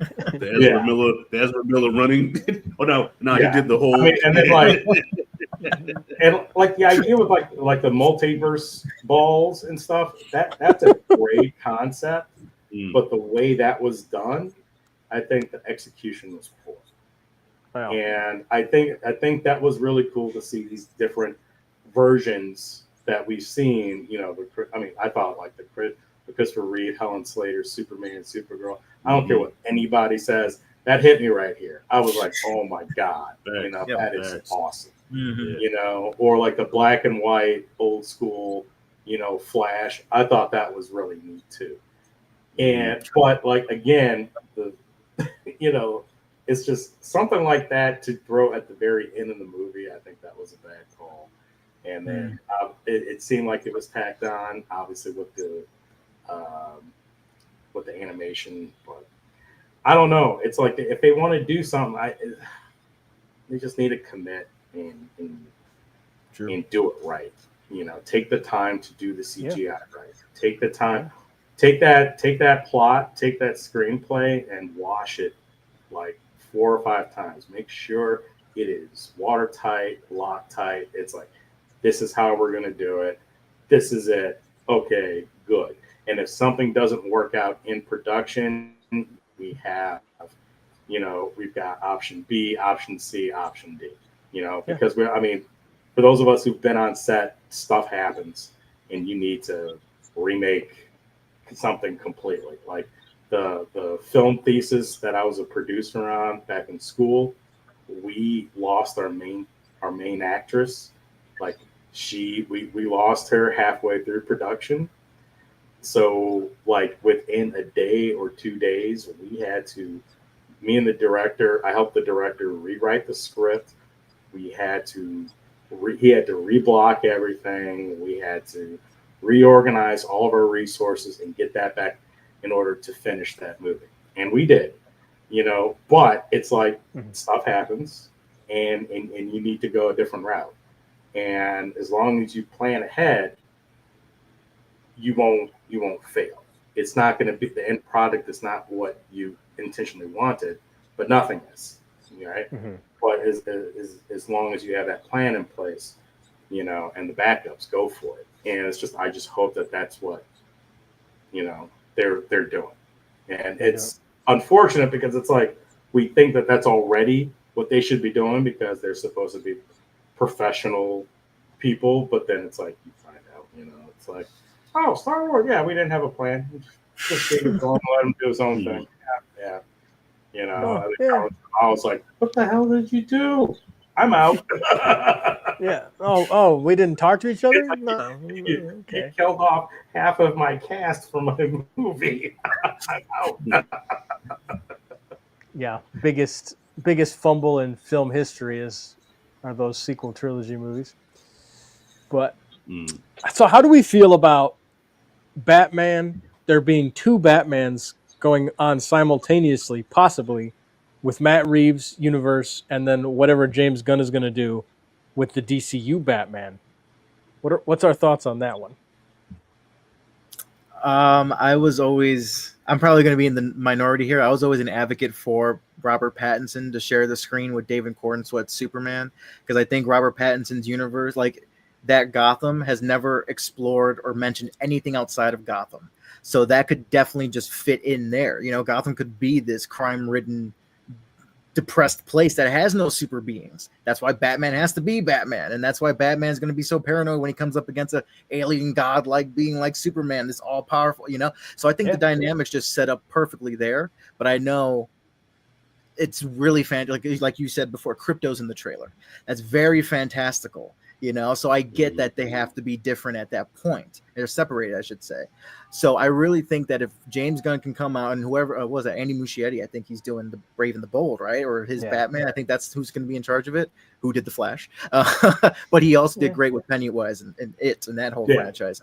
the Ezra Miller running. Oh no, he did the whole. I mean, and then like the idea with like the multiverse balls and stuff. That's a great concept, but the way that was done, I think the execution was poor. Wow. And I think that was really cool to see these different versions that we've seen. You know, I mean, I thought like the Christopher Reeve, Helen Slater, Superman, Supergirl. I don't care what anybody says. That hit me right here. I was like, oh my God, you know, that is awesome. You know, or like the black and white old school, you know, Flash. I thought that was really neat too. And but like again, you know, it's just something like that to throw at the very end of the movie. I think that was a bad call. And then it seemed like it was tacked on, obviously with the animation. But I don't know. It's like if they want to do something, they just need to commit and do it right. You know, take the time to do the CGI right. Take the time. Take that plot, take that screenplay, and wash it like 4 or 5 times. Make sure it is watertight, Loctite. It's like, this is how we're going to do it. This is it. Okay, good. And if something doesn't work out in production, we have, you know, we've got option B, option C, option D. You know, because I mean, for those of us who've been on set, stuff happens, and you need to remake something completely. Like the film thesis that I was a producer on back in school, we lost our main actress. Like we lost her halfway through production. So like within a day or 2 days, me and the director, I helped the director rewrite the script. We had to he had to reblock everything. We had to reorganize all of our resources and get that back in order to finish that movie. And we did, you know, but it's like stuff happens and you need to go a different route. And as long as you plan ahead, you won't fail. It's not going to be the end product is not what you intentionally wanted, but nothing is, right? But as long as you have that plan in place, you know, and the backups, go for it. And it's just, I just hope that that's what, you know, they're doing. And it's unfortunate because it's like we think that that's already what they should be doing because they're supposed to be professional people, but then it's like you find out, it's like, oh, Star Wars, yeah, we didn't have a plan. Just gave it to him, let him do his own thing. Yeah. I was like, what the hell did you do? I'm out. Yeah. Oh, we didn't talk to each other? Like No. you Okay. killed off half of my cast from my movie. I'm out. Yeah. Biggest fumble in film history are those sequel trilogy movies. But so how do we feel about Batman? There being two Batmans going on simultaneously, possibly, with Matt Reeves' universe and then whatever James Gunn is going to do with the DCU Batman. What's our thoughts on that one? I'm probably going to be in the minority here. I was always an advocate for Robert Pattinson to share the screen with David Cornsweet's Superman, because I think Robert Pattinson's universe, like that Gotham, has never explored or mentioned anything outside of Gotham. So that could definitely just fit in there. Gotham could be this crime-ridden, depressed place that has no super beings. That's why Batman has to be Batman, and that's why Batman's going to be so paranoid when he comes up against an alien god-like being like Superman, this all-powerful, So I think the dynamics just set up perfectly there, but I know it's really fantastic. Like you said before, Crypto's in the trailer. That's very fantastical. So I get that they have to be different at that point. They're separated, I should say. So I really think that if James Gunn can come out and whoever was it, Andy Muschietti, I think he's doing the Brave and the Bold, right? Or his Batman. I think that's who's going to be in charge of it. Who did the Flash? But he also did great with Pennywise and that whole franchise.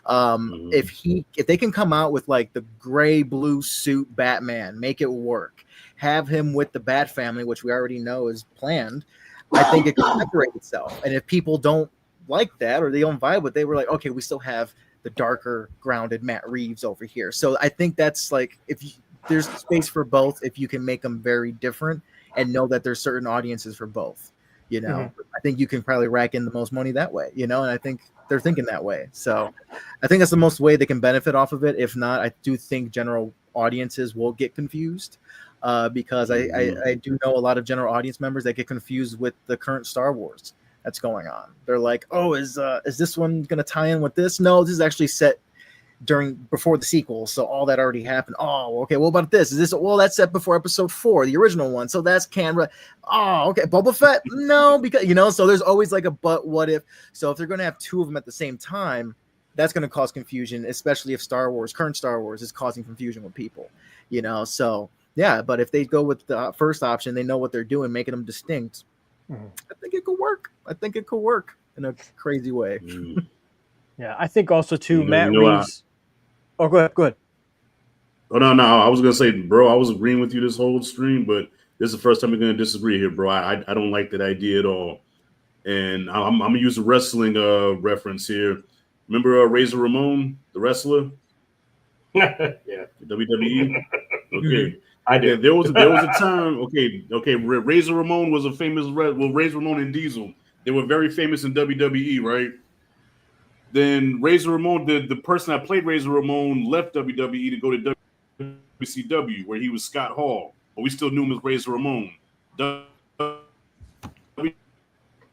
If they can come out with like the gray blue suit Batman, make it work. Have him with the Bat family, which we already know is planned. I think it can separate itself. And if people don't like that or they don't vibe with it, they were like, okay, we still have the darker, grounded Matt Reeves over here. So I think that's like, there's space for both if you can make them very different and know that there's certain audiences for both. I think you can probably rack in the most money that way, and I think they're thinking that way. So I think that's the most way they can benefit off of it. If not, I do think general audiences will get confused. Because I do know a lot of general audience members that get confused with the current Star Wars that's going on. They're like, oh, is this one going to tie in with this? No, this is actually set before the sequel, so all that already happened. Oh, okay, what about this? Is this, well, that's set before episode 4, the original one, so that's Canberra. Oh, okay, Boba Fett? No, because, so there's always like a but what if. So if they're going to have two of them at the same time, that's going to cause confusion, especially if current Star Wars is causing confusion with people, so... Yeah, but if they go with the first option, they know what they're doing, making them distinct. I think it could work. I think it could work in a crazy way. Yeah, I think also too, Matt Reeves. Go ahead. Oh no, I was gonna say, bro, I was agreeing with you this whole stream, but this is the first time we're gonna disagree here, bro. I don't like that idea at all, and I'm gonna use a wrestling reference here. Remember Razor Ramon, the wrestler? Yeah, WWE. Okay. I do. Yeah, there was a time. Okay. Razor Ramon was a famous. Razor Ramon and Diesel, they were very famous in WWE, right? Then Razor Ramon, the person that played Razor Ramon, left WWE to go to WCW, where he was Scott Hall, but we still knew him as Razor Ramon.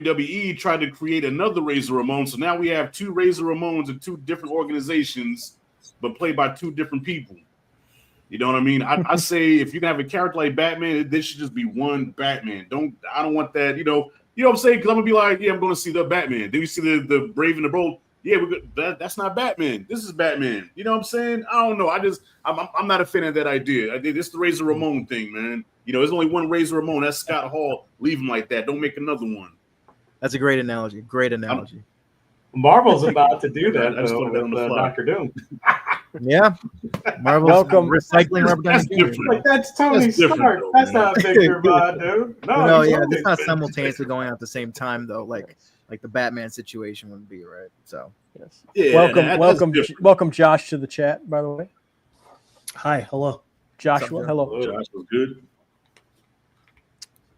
WWE tried to create another Razor Ramon, so now we have two Razor Ramones in two different organizations, but played by two different people. You know what I mean? I say if you can have a character like Batman, this should just be one Batman. I don't want that. You know what I'm saying? Because I'm gonna be like, yeah, I'm going to see the Batman. Then you see the Brave and the Bold. Yeah, that's not Batman. This is Batman. You know what I'm saying? I don't know. I'm not a fan of that idea. This is the Razor Ramon thing, man. There's only one Razor Ramon. That's Scott Hall. Leave him like that. Don't make another one. That's a great analogy. Marvel's about to do that. I just thought of that on the fly. Doctor Doom. Yeah, Marvel's recycling Robert Downey Jr. Like that's Tony Stark. That's not Victor Von Doom. No, yeah, it's not simultaneously going out at the same time though. Like the Batman situation would be, right? So yes. Yeah, welcome, Josh, to the chat. By the way, hi, hello, Joshua. Hello, Josh was good.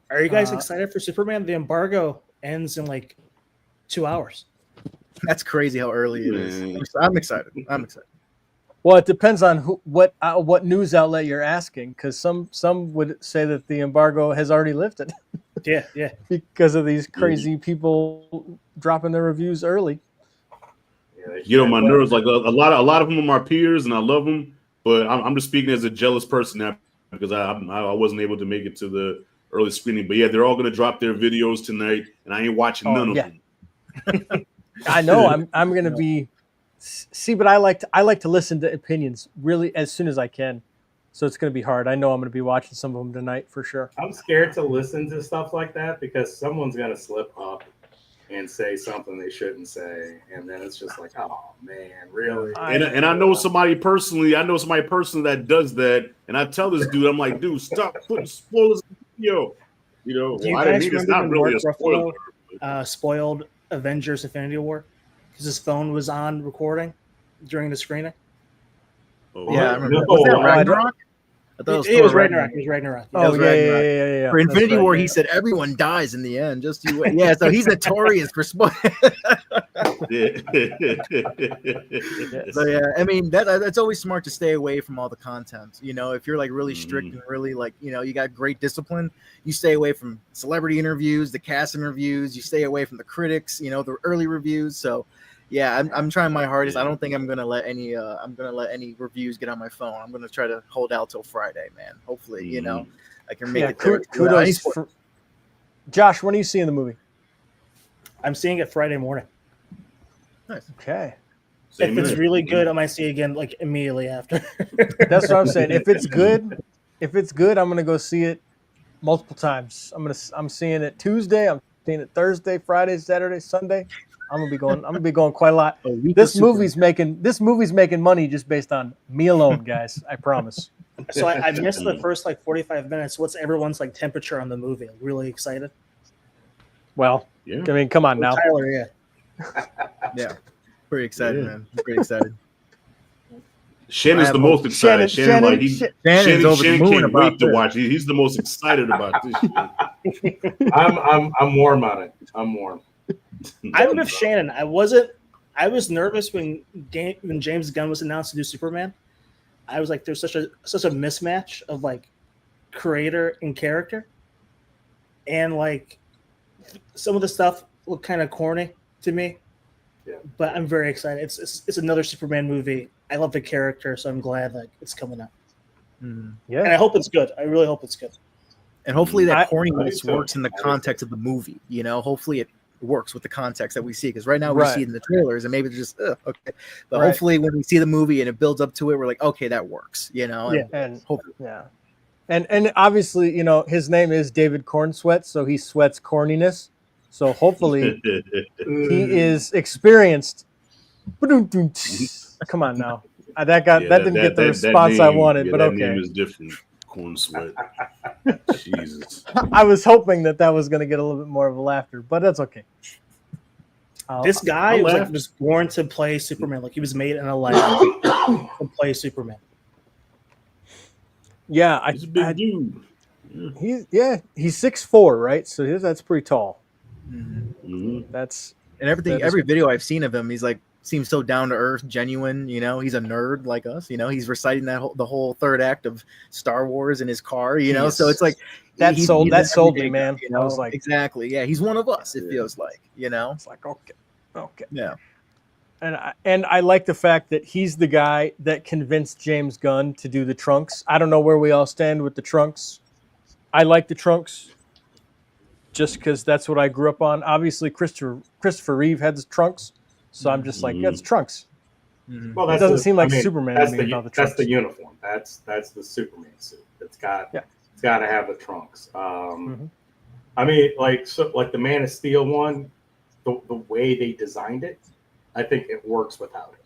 Are you guys excited for Superman? The embargo ends in like 2 hours. That's crazy how early it is. I'm excited. Well, it depends on what news outlet you're asking, because some would say that the embargo has already lifted Yeah. because of these crazy people dropping their reviews early. Yeah, they Get on should- my nerves. Like a lot of them are my peers, and I love them. But I'm just speaking as a jealous person now because I wasn't able to make it to the early screening. But yeah, they're all gonna drop their videos tonight, and I ain't watching none of them. I know. I'm gonna be but I like to listen to opinions really as soon as I can. So it's gonna be hard. I know I'm gonna be watching some of them tonight for sure. I'm scared to listen to stuff like that because someone's gonna slip up and say something they shouldn't say, and then it's just like, oh man, really? And I know somebody personally. I know somebody personally that does that, and I tell this dude, I'm like, dude, stop putting spoilers in the video. You know, Do you I didn't guys mean it's remember not when really a Mark spoiler. Ruffalo spoiled Avengers: Infinity War because his phone was on recording during the screening? Oh, Yeah, I wow. remember. Was that No, Ragnarok? I thought It was Thor Ragnarok. It was Ragnarok. That Oh was yeah, Ragnarok. yeah. For Infinity That's right, War, yeah. he said everyone dies in the end. Just you wait. Yeah, so he's notorious for spoil. Yeah. Yes. So yeah, I mean that's always smart to stay away from all the content. You know, if you're like really strict and really like you got great discipline, you stay away from celebrity interviews, the cast interviews. You stay away from the critics. The early reviews. So yeah, I'm trying my hardest. I don't think I'm gonna let any reviews get on my phone. I'm gonna try to hold out till Friday, man. Hopefully, I can make it there. Kudos for Josh. When are you seeing the movie? I'm seeing it Friday morning. Nice. Okay. Same If it's here. really good, I might see it again like immediately after. That's what I'm saying. If it's good, I'm gonna go see it multiple times. I'm seeing it Tuesday. I'm seeing it Thursday, Friday, Saturday, Sunday. I'm gonna be going quite a lot. This movie's making money just based on me alone, guys. I promise. So I missed the first like 45 minutes. What's everyone's like temperature on the movie? Like, really excited? Well, Yeah. I mean, come on now. Tyler, yeah. Yeah, pretty excited, Yeah. man. I'm pretty excited. Shannon's the most excited. Shannon Shannon's over the moon can't about wait to this. watch it. He's the most excited about this shit. I'm warm on it. I'm warm. I'm with Shannon. I was nervous when James Gunn was announced to do Superman. I was like, there's such a mismatch of like creator and character, and like some of the stuff looked kind of corny to me. Yeah. But I'm very excited. It's another Superman movie. I love the character, so I'm glad that it's coming out. Mhm. Yeah. And I hope it's good. I really hope it's good. And hopefully that I corniness do too. works in the I do context of the movie. Hopefully it works with the context that we see. Because right now we Right. see it in the trailers, and maybe it's just okay. But Right. hopefully when we see the movie and it builds up to it, we're like, okay, that works. Yeah. And hopefully. yeah. And obviously, his name is David Cornsweat, so he sweats corniness. So hopefully he is experienced. Come on now. That didn't get the response I wanted, but that okay. name is different. Corn sweat. Jesus. I was hoping that was going to get a little bit more of a laughter, but that's okay. This guy I'll was laugh. like was born to play Superman. Like he was made in a lab to play Superman. Yeah, He's a big dude. he's 6'4", right? So that's pretty tall. Mhm. That's And everything, That is- every video I've seen of him, he's like seems so down to earth, genuine. He's a nerd like us. He's reciting the whole third act of Star Wars in his car. Yes. So it's like That he's sold an me, everyday man. guy, I was like, exactly, yeah, he's one of us. It Yeah. feels like, it's like okay. yeah. And I like the fact that he's the guy that convinced James Gunn to do the trunks. I don't know where we all stand with the trunks. I like the trunks just because that's what I grew up on. Obviously, Christopher Reeve had the trunks, so I'm just like, yeah, it's trunks. Mhm. Well, It doesn't seem like Superman to That's me the without the that's the trunks. uniform. That's the Superman suit. It's got to have the trunks. Mhm. I mean, like the Man of Steel one, the way they designed it, I think it works without it.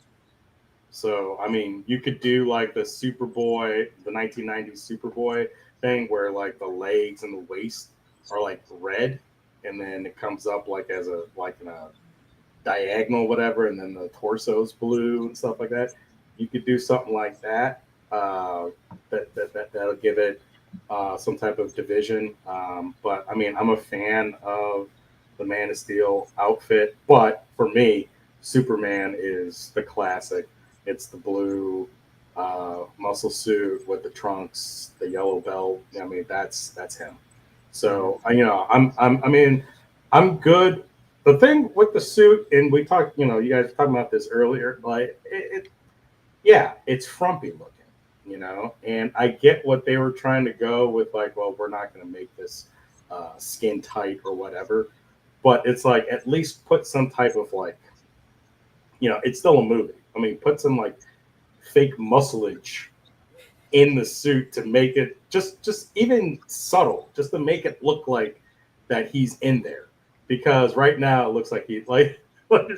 So I mean, you could do like the Superboy, the 1990s Superboy thing, where like the legs and the waist are like red, and then it comes up like in a diagonal, whatever, and then the torso's blue and stuff like that. You could do something like that. That'll give it some type of division. But I mean, I'm a fan of the Man of Steel outfit, but for me, Superman is the classic. It's the blue muscle suit with the trunks, the yellow belt. I mean, that's him. So I mean, I'm good. The thing with the suit, and we talked, you guys were talking about this earlier. Like, yeah, it's frumpy looking, and I get what they were trying to go with. Like, well, we're not going to make this skin tight or whatever, but it's like at least put some type of like, it's still a movie. I mean, put some like fake muscleage in the suit to make it just even subtle, just to make it look like that he's in there. Because right now it looks like he's like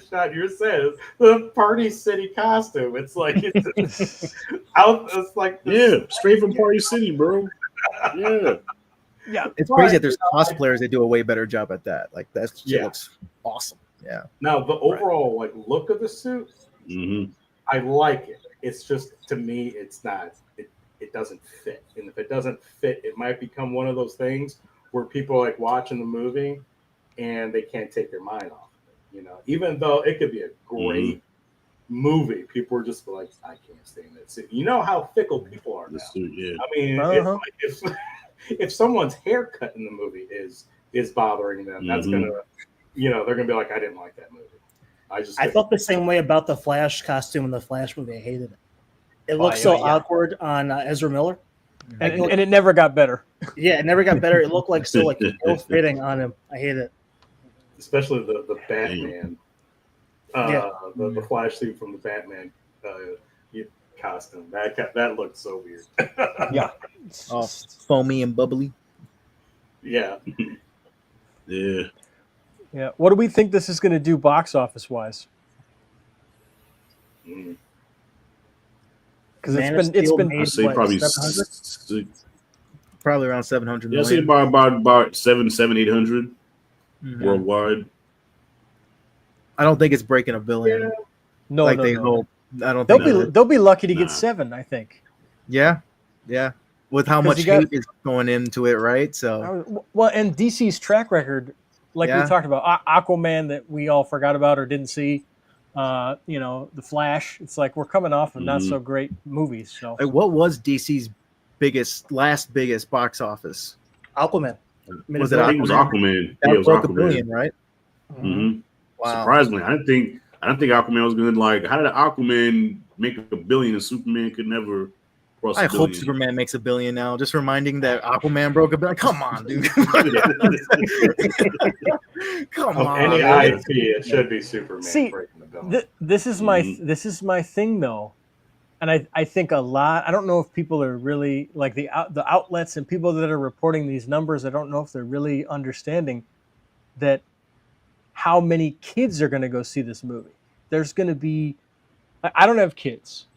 Shot you said, the Party City costume. It's like it's out. It's like straight from Party City, bro. Yeah. Yeah, it's crazy that there's cosplayers that do a way better job at that. Like that looks awesome. Yeah. Now the overall like look of the suit, I like it. It's just to me, it's not. It doesn't fit, and if it doesn't fit, it might become one of those things where people are like watching the movie and they can't take their mind off of it. Even though it could be a great movie, people are just like, I can't stand that suit. You know how fickle people are now. Suit, yeah. I mean, if someone's haircut in the movie is bothering them, that's gonna, they're gonna be like, I didn't like that movie. I felt the same way about the Flash costume in the Flash movie. I hated it. It looked so awkward on Ezra Miller, and it never got better. Yeah, it never got better. It looked like so like ill-fitting on him. I hate it. Especially the Batman, the Flash suit from the Batman costume. That looked so weird. Yeah, foamy and bubbly. Yeah. Yeah. What do we think this is going to do box office wise? Because it's been I say probably probably around 700 million. Yeah, I say about 800 worldwide. I don't think it's breaking $1 billion. Yeah. No, they hope. I don't. They'll be lucky to get 7. I think. Yeah. With how much hate is going into it, right? So and DC's track record, like we talked about, Aquaman that we all forgot about or didn't see. The Flash. It's like we're coming off of not so great movies. So, what was DC's last biggest box office? Aquaman. Was it Aquaman? It was Aquaman. That was broke Aquaman. $1 billion, right? Mm-hmm. Wow. Surprisingly, I didn't think Aquaman was going to how did Aquaman make $1 billion and Superman could never cross $1 billion? I hope Superman makes $1 billion now. Just reminding that Aquaman broke $1 billion. Come on, dude. Come on. Any IP, it should be Superman breaking $1 billion. This is my thing though, and I think a lot. I don't know if people are really like the outlets and people that are reporting these numbers. I don't know if they're really understanding that how many kids are going to go see this movie. There's going to be. I don't have kids.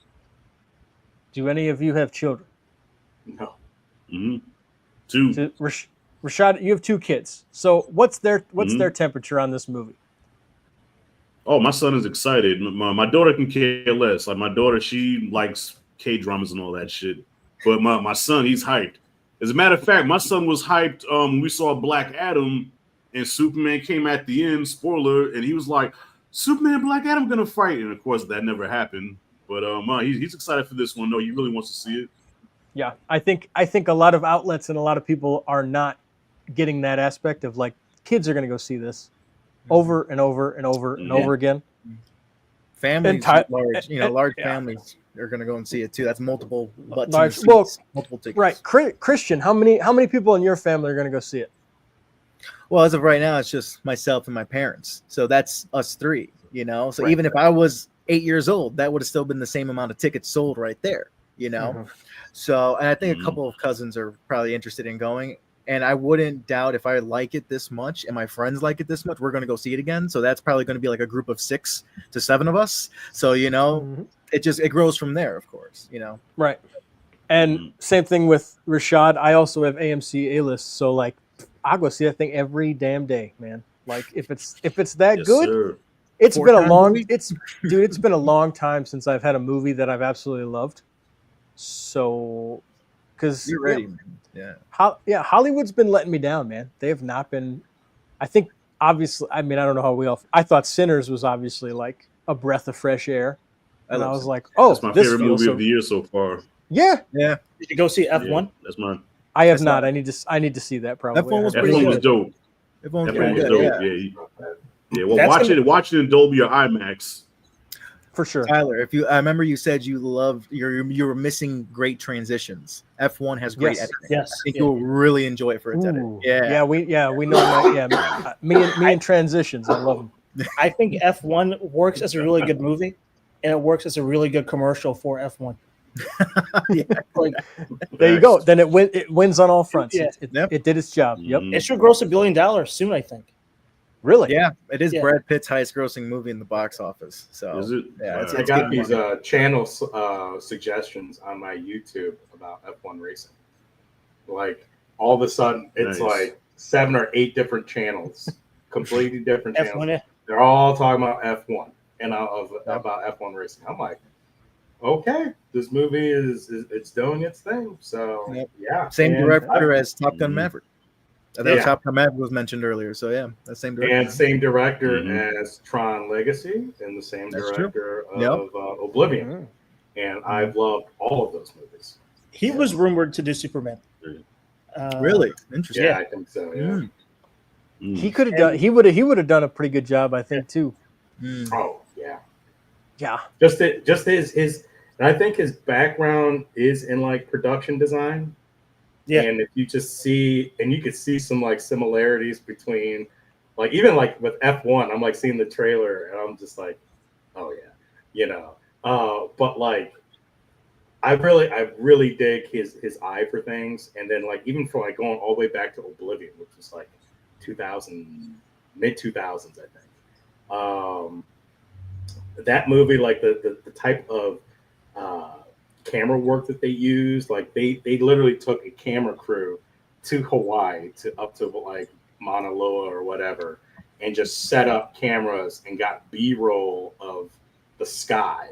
Do any of you have children? No. Mm-hmm. 2. So, Rashad, you have 2 kids. So what's their temperature on this movie? Oh, my son is excited. My daughter can care less. Like my daughter, she likes K-dramas and all that shit. But my son, he's hyped. As a matter of fact, my son was hyped. We saw Black Adam and Superman came at the end. Spoiler, and he was like, "Superman and Black Adam gonna fight," and of course that never happened. But he's excited for this one. No, he really wants to see it. Yeah, I think a lot of outlets and a lot of people are not getting that aspect of like kids are going to go see this over and over and over and over again. Families, large families are going to go and see it too. That's multiple butts, multiple tickets. Right, Christian, how many people in your family are going to go see it? Well, as of right now, it's just myself and my parents. So that's us 3. So even if I was 8 years old, that would have still been the same amount of tickets sold right there. So, and I think a couple of cousins are probably interested in going. And I wouldn't doubt if I like it this much and my friends like it this much, we're going to go see it again. So that's probably going to be like a group of 6 to 7 of us. So, it grows from there, of course, Right. And same thing with Rashad. I also have AMC A-list. So like, I'll go see that thing every damn day, man. Like if it's that good, sir. It's been a long time since I've had a movie that I've absolutely loved. So, because you're ready, man. Yeah. Hollywood's been letting me down, man. They have not been. I think obviously. I mean, I don't know how I thought Sinners was obviously like a breath of fresh air, and I love was Sin. like, oh, That's my this favorite feels movie so. of the year so far. Yeah, Yeah, Did you go see F1? Yeah, that's mine. I have That's not. not- I need to see that probably. F1 was I- pretty F1 was good. dope. Everyone's F1 pretty was good. dope. Yeah. Yeah. Well, That's watch gonna- it in Dolby or IMAX. for sure. Tyler, I remember you said you were missing great transitions. F1 has great Yes. editing. Yes. I think Yeah. you'll really enjoy it for its editing. Ooh. Yeah. we know that. Yeah, me and transitions. I love them. I think F1 works as a really good movie, and it works as a really good commercial for F1. Yeah. Like There you go. Then it wins on all fronts. Yeah. Yep. It did its job. Yep. Mhm. it should gross $1 billion soon, I think. Really? Yeah, it is Yeah. Brad Pitt's highest grossing movie in the box office. So Is it? yeah, it's Wow. I it's got getting these money. channel suggestions on my YouTube about F1 racing. Like all of a sudden, it's Nice. like 7 or 8 different channels, completely different channels. F1, yeah. They're all talking about F1 and about F1 racing. I'm like, okay, this movie is it's doing its thing. So Yep. yeah, Same And director as Top Gun Mhm. Maverick. I think Yeah. Top Gun Maverick was mentioned earlier. So yeah, that same director. and same director Mhm. as Tron Legacy and the same That's true. director Yep. of Oblivion. Mm. And I've loved all of those movies. He was rumored to do Superman. Really? Really interesting. Yeah, I think so. Yeah. Mm. Mm. He could have done. He would have done a pretty good job, I think, too. Mm. Oh yeah. Yeah. Just his and I think his background is in like production design. Yeah. And if you just see and you could see some like similarities between like even like with F1, I'm like seeing the trailer and I'm just like, oh yeah, you know. But like I really dig his eye for things. And then like even for like going all the way back to Oblivion, which was like 2000 mid 2000s, I think. That movie, like the type of camera work that they used, like they literally took a camera crew to Hawaii up to like Mauna Loa or whatever, and just set up cameras and got B-roll of the sky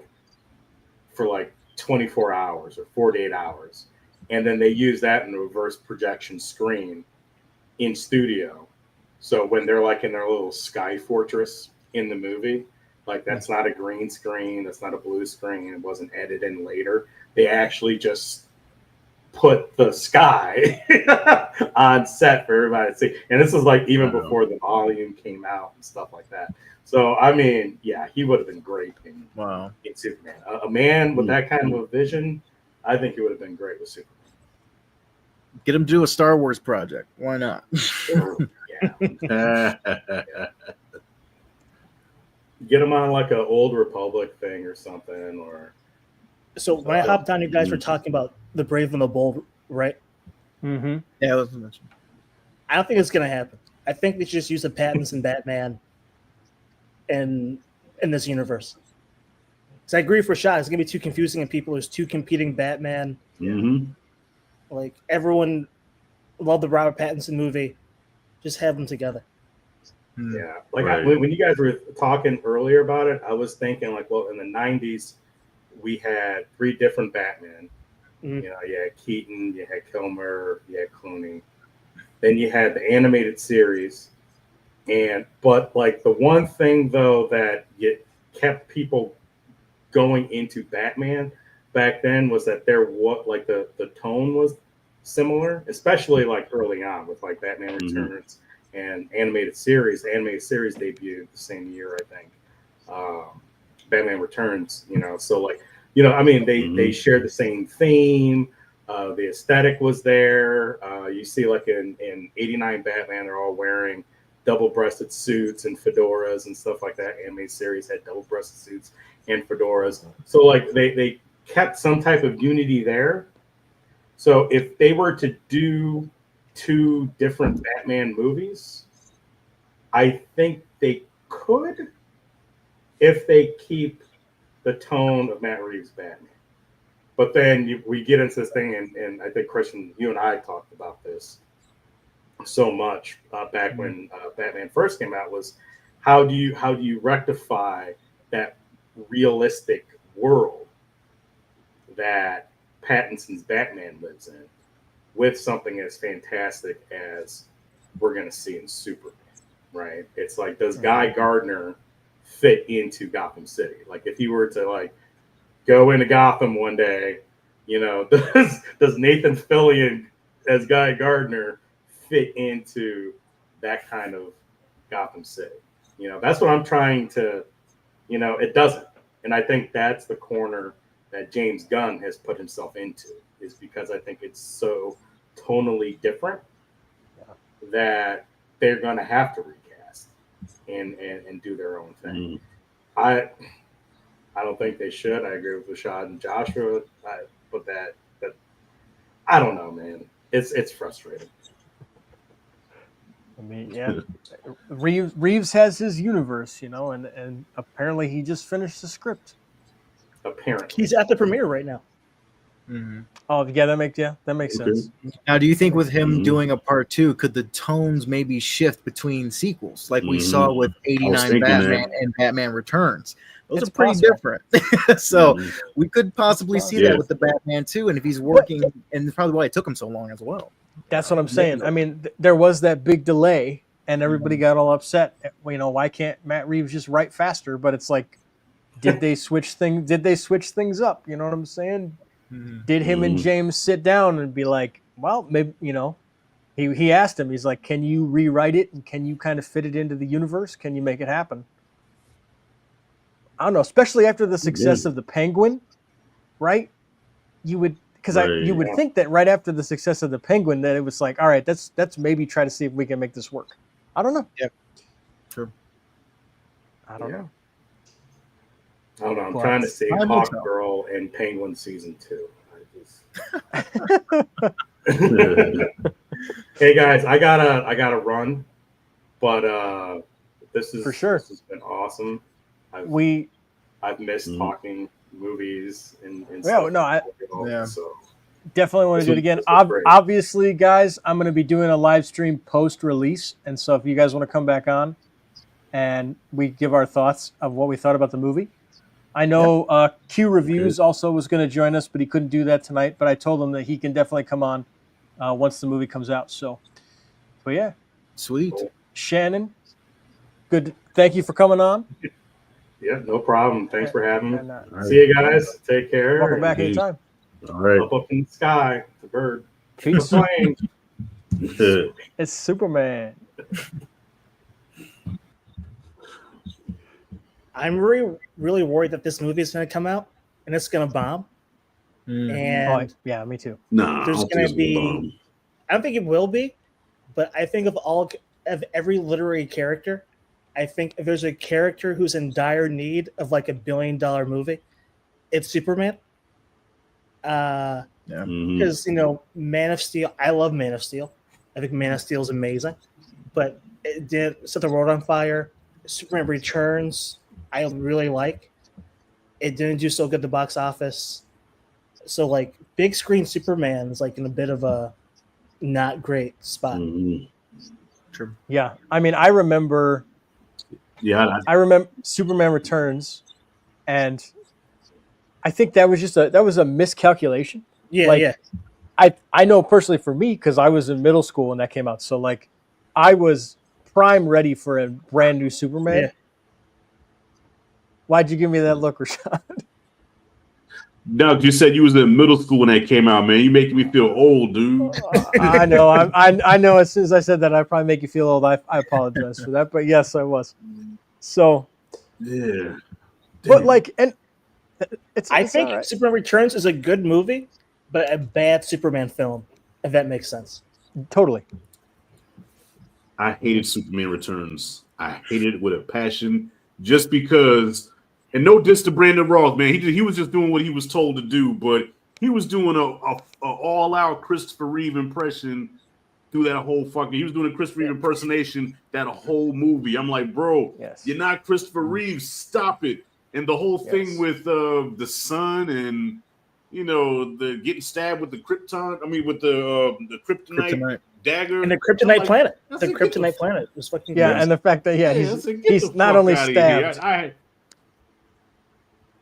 for like 24 hours or 48 hours, and then they use that in a reverse projection screen in studio. So when they're like in their little sky fortress in the movie, like that's not a green screen, that's not a blue screen, it wasn't edited in later. They actually just put the sky on set for everybody to see. And this was like even Wow. before the volume came out and stuff like that. So I mean, yeah, he would have been great in Wow. Superman. A man with that kind of a vision, I think he would have been great with Superman. Get him to do a Star Wars project. Why not? Yeah. Get him on like an Old Republic thing or something, or So when I hopped on, you guys were talking about the Brave and the Bold, right? Mm-hmm. Yeah, it was mentioned. I don't think it's gonna happen. I think they should just use the Pattinson Batman in this universe. Because I agree for Shot, it's gonna be too confusing and people. There's two competing Batman. Mhm. Like everyone loved the Robert Pattinson movie. Just have them together. yeah. Like Right. when you guys were talking earlier about it, I was thinking like, well, in the '90s, we had 3 different Batman. Mhm. You know, you had Keaton, you had Kilmer, you had Clooney. Then you had the animated series, but like the one thing though that kept people going into Batman back then was that like the tone was similar, especially like early on with like Batman Mhm. Returns and animated series. The animated series debuted the same year, I think. Batman Returns, you know, so like, you know, I mean, they shared the same theme. The aesthetic was there. You see, like in '89 Batman, they're all wearing double-breasted suits and fedoras and stuff like that. Animated series had double-breasted suits and fedoras. So like they kept some type of unity there. So if they were to do 2 different Batman movies, I think they could, if they keep the tone of Matt Reeves' Batman. But then we get into this thing, and I think Christian, you and I talked about this so much back when Batman first came out, was how do you rectify that realistic world that Pattinson's Batman lives in with something as fantastic as we're going to see in Superman, right? It's like, does Guy Gardner fit into Gotham City? Like if he were to like go into Gotham one day. You know, does Nathan Fillion as Guy Gardner fit into that kind of Gotham City? You know, that's what I'm trying to, you know, it doesn't. And I think that's the corner that James Gunn has put himself into, is because I think it's so tonally different that they're going to have to recast and do their own thing. I don't think they should. I agree with Rashad and Joshua, but that I don't know, man. It's frustrating. I mean, yeah, Reeves has his universe, you know, and apparently he just finished the script. Apparently, He's at the premiere right now. Mm-hmm. Oh, yeah, that makes sense. Now, do you think with him doing a part 2, could the tones maybe shift between sequels, like we saw with '89 Batman and Batman Returns? Those It's are pretty possible. different. So we could possibly see that with the Batman 2, and if he's working, and probably why it took him so long as well. That's what I'm saying. I mean, there was that big delay, and everybody got all upset. You know, why can't Matt Reeves just write faster? But it's like, did they switch things up? You know what I'm saying? Did him and James sit down and be like, well, maybe, you know, he asked him, he's like, can you rewrite it and can you kind of fit it into the universe? Can you make it happen? I don't know, especially after the success of the Penguin, right? You would, because you would think that right after the success of the Penguin that it was like, all right, let's maybe try to see if we can make this work. I don't know. Yep. True. I don't know. I don't know. I'm trying to see Hawk Girl and Penguin season 2. Hey guys, I gotta run, but this is for sure. This has been awesome. I've missed talking movies and stuff. So definitely want to do it again. Obviously, guys, I'm going to be doing a live stream post-release, and so if you guys want to come back on and we give our thoughts of what we thought about the movie. I know Q Reviews also was going to join us, but he couldn't do that tonight. But I told him that he can definitely come on once the movie comes out. So yeah. Sweet. Shannon, good. Thank you for coming on. Yeah, no problem. Thanks for having me. See you guys. Take care. Welcome back anytime. All right. Up in the sky. The bird. Peace. Plane. It's Superman. I'm really worried that this movie is going to come out and it's going to bomb. And yeah, me too. Nah, there's going to be. I don't think it will be, but I think of every literary character, I think if there's a character who's in dire need of like $1 billion movie, it's Superman. Because you know, Man of Steel. I love Man of Steel. I think Man of Steel is amazing, but it did set the world on fire. Superman Returns. I really like. It didn't do so good at the box office. So like big screen Superman is like in a bit of a not great spot. True. Yeah. I mean, I remember Superman Returns, and I think that was a miscalculation. Yeah. I know personally for me, because I was in middle school when that came out. So like I was prime ready for a brand new Superman. Yeah. Why'd you give me that look, Rashad? No, you said you was in middle school when that came out, man. You making me feel old, dude. I know. I know. As soon as I said that, I probably make you feel old. I apologize for that, but yes, I was. So, yeah. But like, and I think right. Superman Returns is a good movie, but a bad Superman film, if that makes sense. Totally. I hated Superman Returns. I hated it with a passion, just because. And no diss to Brandon Roth, man. He was just doing what he was told to do, but he was doing a all-out Christopher Reeve impression through that whole fucking. He was doing a Christopher Reeve impersonation that whole movie. I'm like, bro, you're not Christopher Reeve. Stop it. And the whole thing with the sun and the getting stabbed with the krypton. I mean, with the kryptonite dagger and the kryptonite planet. The kryptonite planet was fucking crazy. And the fact that he's not only stabbed.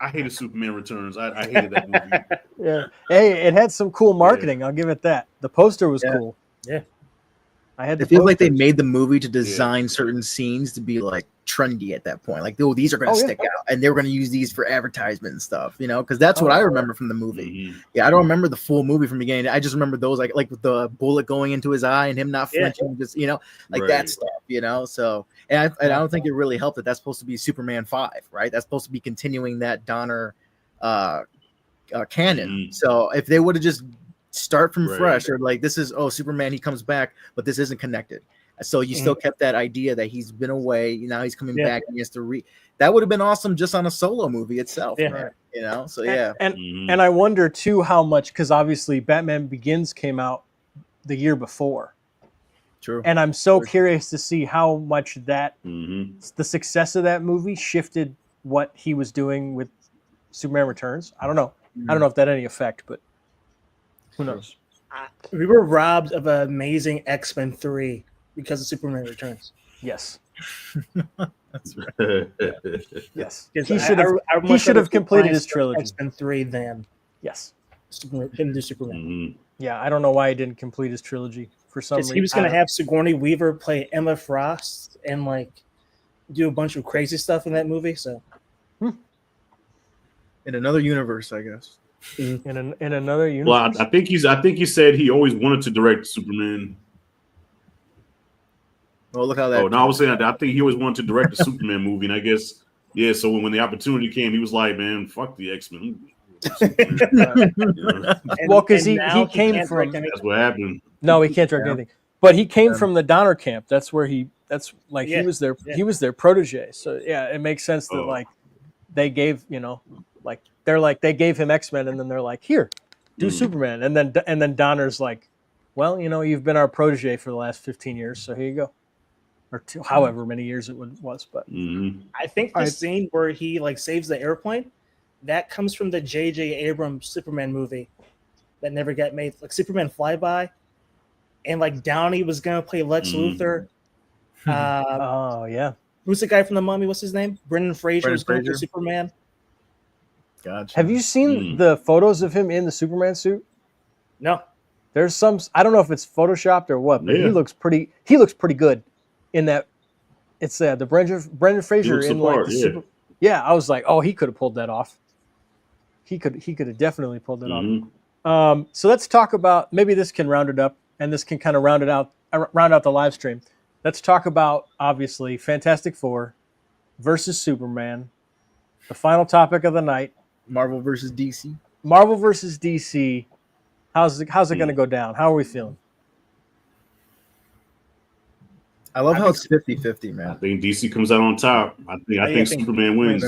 I hated Superman Returns. I hated that movie. Yeah. Hey, it had some cool marketing. I'll give it that. The poster was cool. Yeah. I had the It feels like they posters. made the movie to design certain scenes to be like trendy at that point. Like, oh, these are going to Oh, yeah. stick out, and they were going to use these for advertisement and stuff. You know, because that's what Oh, I yeah. remember from the movie. Mhm. Yeah, I don't remember the full movie from beginning. I just remember those like with the bullet going into his eye and him not Yeah. flinching, just like Right. that stuff. So and I don't think it really helped that that's supposed to be Superman 5, right? That's supposed to be continuing that Donner canon. Mhm. So if they would have just start from Right. fresh, or like this is Superman, he comes back, but this isn't connected. So you still kept that idea that he's been away, now he's coming back and he has to that would have been awesome just on a solo movie itself, Yeah. man. So yeah. And I wonder too how much, because obviously Batman Begins came out the year before. True. And I'm so curious to see how much that Mhm. the success of that movie shifted what he was doing with Superman Returns. I don't know. I don't know if that had any effect, but who knows? We were robbed of an amazing X-Men 3 because of Superman Returns. Yes. That's right. Yes. Because He should I have much should rather have completed see his trilogy. X-Men 3 than Yes. him do Superman. Mhm. Yeah, I don't know why he didn't complete his trilogy for some Because reason. he was going to have Sigourney Weaver play Emma Frost and like do a bunch of crazy stuff in that movie. So In another universe, I guess. in another universe. Well, I think he said he always wanted to direct Superman. Well, look how that. Oh no, I was saying I think he always wanted to direct a Superman movie, and I guess So when the opportunity came, he was like, "Man, fuck the X-Men." Well, because he now came can't from. direct anything. That's what happened. No, he can't direct anything. But he came from the Donner camp. That's where he was their he was their protege. So yeah, it makes sense that like they gave they gave him X-Men, and then they're like, here, do Superman, and then Donner's like, well, you've been our protege for the last 15 years, so here you go, or however many years it was. But I think the scene where he like saves the airplane, that comes from the J.J. Abrams Superman movie that never got made, like Superman Flyby, and like Downey was gonna play Lex Luthor. Oh yeah, who's the guy from the Mummy? What's his name? Brendan Fraser was going to play Superman. Gotcha. Have you seen the photos of him in the Superman suit? No. There's some. I don't know if it's photoshopped or what, but he looks pretty. He looks pretty good in that. It's the Brendan Fraser in like the super. Yeah, I was like, oh, he could have pulled that off. He could have definitely pulled it off. So let's talk about, maybe this can round it up, and this can kind of round out the live stream. Let's talk about, obviously, Fantastic Four versus Superman, the final topic of the night. Marvel versus DC. Marvel versus DC. How's it going to go down? How are we feeling? I love how it's 50-50, man. I think DC comes out on top. I think Superman wins.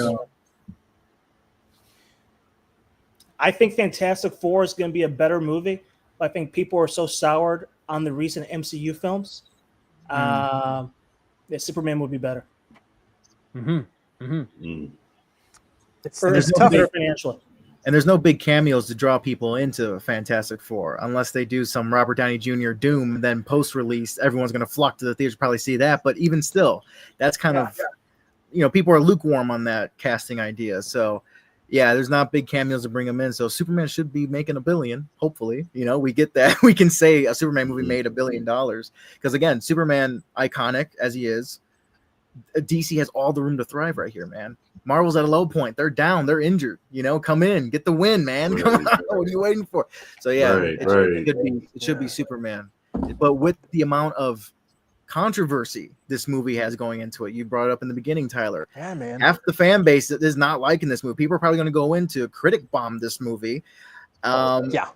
I think Fantastic Four is going to be a better movie. I think people are so soured on the recent MCU films. That Superman would be better. It's tough financially. And there's no big cameos to draw people into Fantastic Four unless they do some Robert Downey Jr. Doom. Then post-release, everyone's going to flock to the theaters to probably see that. But even still, that's kind of, people are lukewarm on that casting idea. So, yeah, there's not big cameos to bring them in. So Superman should be making $1 billion. Hopefully, we get that. We can say a Superman movie made $1 billion because again, Superman, iconic as he is, DC has all the room to thrive right here, man. Marvel's at a low point. They're down. They're injured. Come in, get the win, man. Come on. What are you waiting for? So yeah, it should be Superman. But with the amount of controversy this movie has going into it, you brought it up in the beginning, Tyler. Yeah, man. Half the fan base that is not liking this movie. People are probably going to go into critic bomb this movie. Yeah.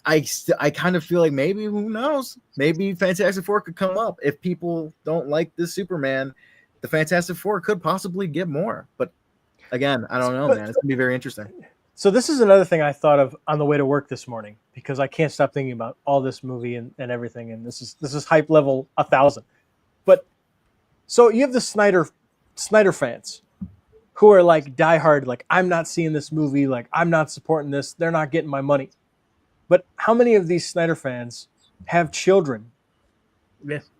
I kind of feel like maybe, who knows? Maybe Fantastic Four could come up if people don't like this Superman. The Fantastic Four could possibly get more, but again, I don't know, man. It's gonna be very interesting. So this is another thing I thought of on the way to work this morning because I can't stop thinking about all this movie and everything, and this is hype level 1,000. But so you have the Snyder fans who are like diehard, like I'm not seeing this movie, like I'm not supporting this, they're not getting my money. But how many of these Snyder fans have children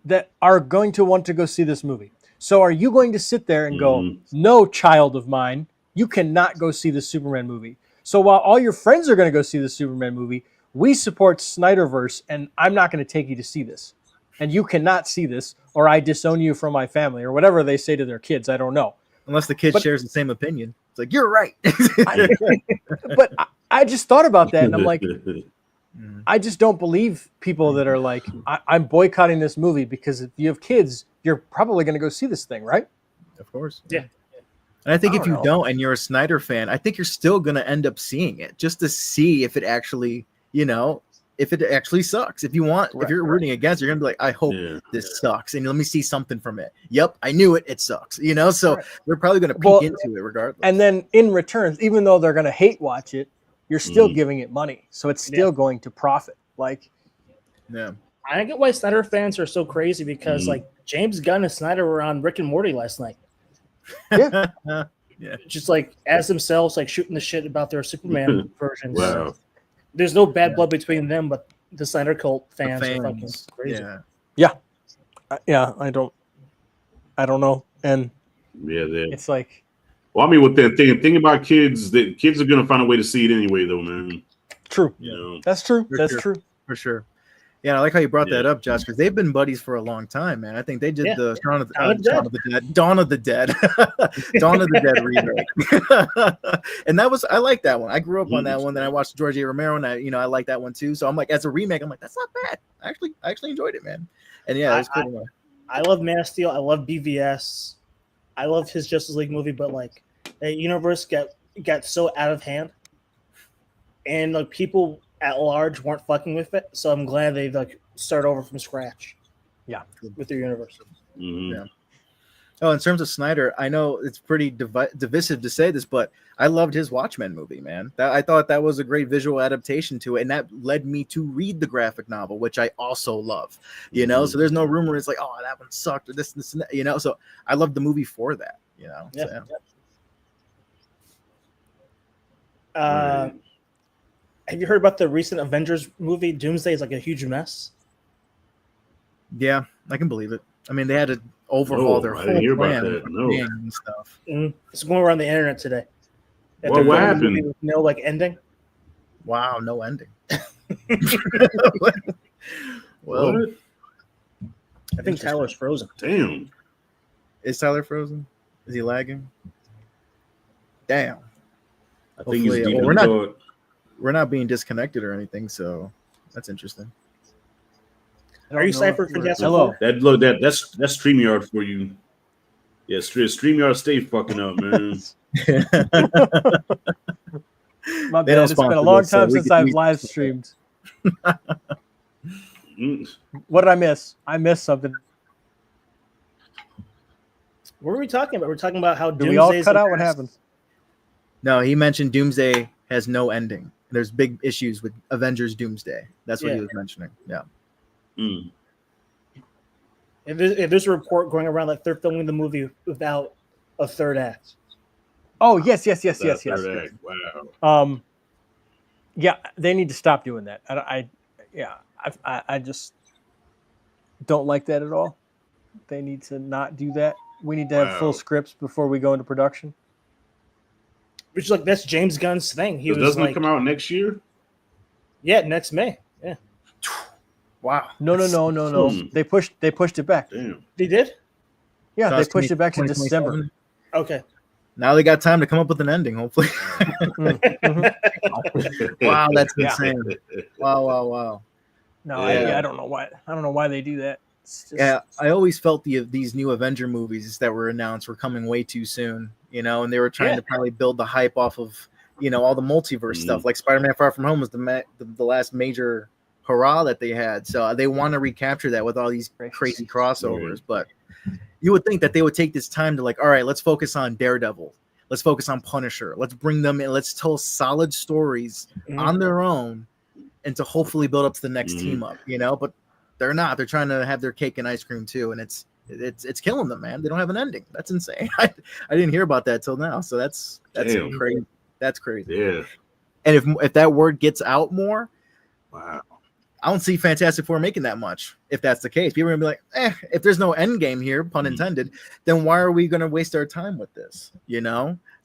that are going to want to go see this movie? So are you going to sit there and go, no, child of mine, you cannot go see the Superman movie? So while all your friends are going to go see the Superman movie, we support Snyderverse, and I'm not going to take you to see this. and you cannot see this, or I disown you from my family, or whatever they say to their kids. I don't know. Unless the kid But- shares the same opinion. It's like, you're right. But I just thought about that, and I'm like, I just don't believe people that are like, I'm boycotting this movie because if you have kids, you're probably going to go see this thing, right? Of course. Yeah. And I think I if don't you know. don't and you're a Snyder fan, I think you're still going to end up seeing it just to see if it actually, if it actually sucks. If you want, if you're rooting against, you're going to be like, I hope this sucks. And let me see something from it. Yep, I knew it. It sucks. So they're probably going to peek into it regardless. And then in return, even though they're going to hate watch it, you're still giving it money. So it's still going to profit. Like, yeah. I don't get why Snyder fans are so crazy because like James Gunn and Snyder were on Rick and Morty last night. Yeah. Just like as themselves, like shooting the shit about their Superman versions. Wow. There's no bad blood between them, but the Snyder cult fans are fucking crazy. Yeah. I don't know. And Yeah, it's like, well, I mean, with that thing about kids, that kids are gonna find a way to see it anyway, though, man. true. You know, That's true. For That's sure. true. For sure. Yeah, I like how you brought that up, Josh, because they've been buddies for a long time, man. I think they did the Dawn of the Dead, Dawn of the Dead remake, and I like that one. I grew up on that one. Then I watched George A. Romero, and I like that one too. So I'm like, as a remake, I'm like, that's not bad. I actually enjoyed it, man. And yeah, it was cool. I love Man of Steel. I love BVS. I love his Justice League movie, but like that universe got so out of hand, and like people at large weren't fucking with it. So I'm glad they like start over from scratch. Yeah, with their universe. Yeah. Oh, in terms of Snyder, I know it's pretty divisive to say this, but I loved his Watchmen movie, man. I thought that was a great visual adaptation to it, and that led me to read the graphic novel, which I also love. So there's no rumor it's like, oh, that one sucked or this and that, So I love the movie for that. Yeah. So. Have you heard about the recent Avengers movie? Doomsday is like a huge mess. Yeah, I can believe it. I mean, they had to overhaul their whole plan and stuff. It's going around the internet today. What happened? With no like ending. Wow, no ending. What? I think Tyler's frozen. Damn. Is Tyler frozen? Is he lagging? Damn. I think he's deep in we're thought. We're not being disconnected or anything, so that's interesting. Are you Cypher Fantastic? Hello. That's StreamYard for you. Yeah, StreamYard stay fucking up, man. My bad. It's been a long time since I've live streamed. What did I miss? I missed something. What were we talking about? We're talking about how Did we all cut out? What happened? No, he mentioned Doomsday has no ending. There's big issues with Avengers Doomsday. That's what he was mentioning. Yeah. If there's a report going around that they're filming the movie without a third act. Oh, yes. Wow. Yeah, they need to stop doing that. I just don't like that at all. They need to not do that. We need to have full scripts before we go into production. Which is like that's James Gunn's thing. Doesn't it come out next year? Yeah, next May. Yeah. Wow. No. They pushed it back. Damn. They did? Yeah, So they pushed it back to December. Okay. Now they got time to come up with an ending, hopefully. Wow, that's insane. Wow. No, I don't know why. I don't know why they do that. Yeah, I always felt these new Avenger movies that were announced were coming way too soon, and they were trying to probably build the hype off of, all the multiverse stuff. Like Spider-Man Far From Home was the last major hurrah that they had. So they want to recapture that with all these crazy crossovers. But you would think that they would take this time to like, all right, let's focus on Daredevil. Let's focus on Punisher. Let's bring them in. Let's tell solid stories on their own and to hopefully build up to the next team up, but they're not. They're trying to have their cake and ice cream too, and it's killing them, man. They don't have an ending. That's insane. I didn't hear about that till now, so that's crazy. That's crazy. Yeah. And if that word gets out more, wow, I don't see Fantastic Four making that much. If that's the case, people are gonna be like, if there's no end game here, pun intended, then why are we gonna waste our time with this?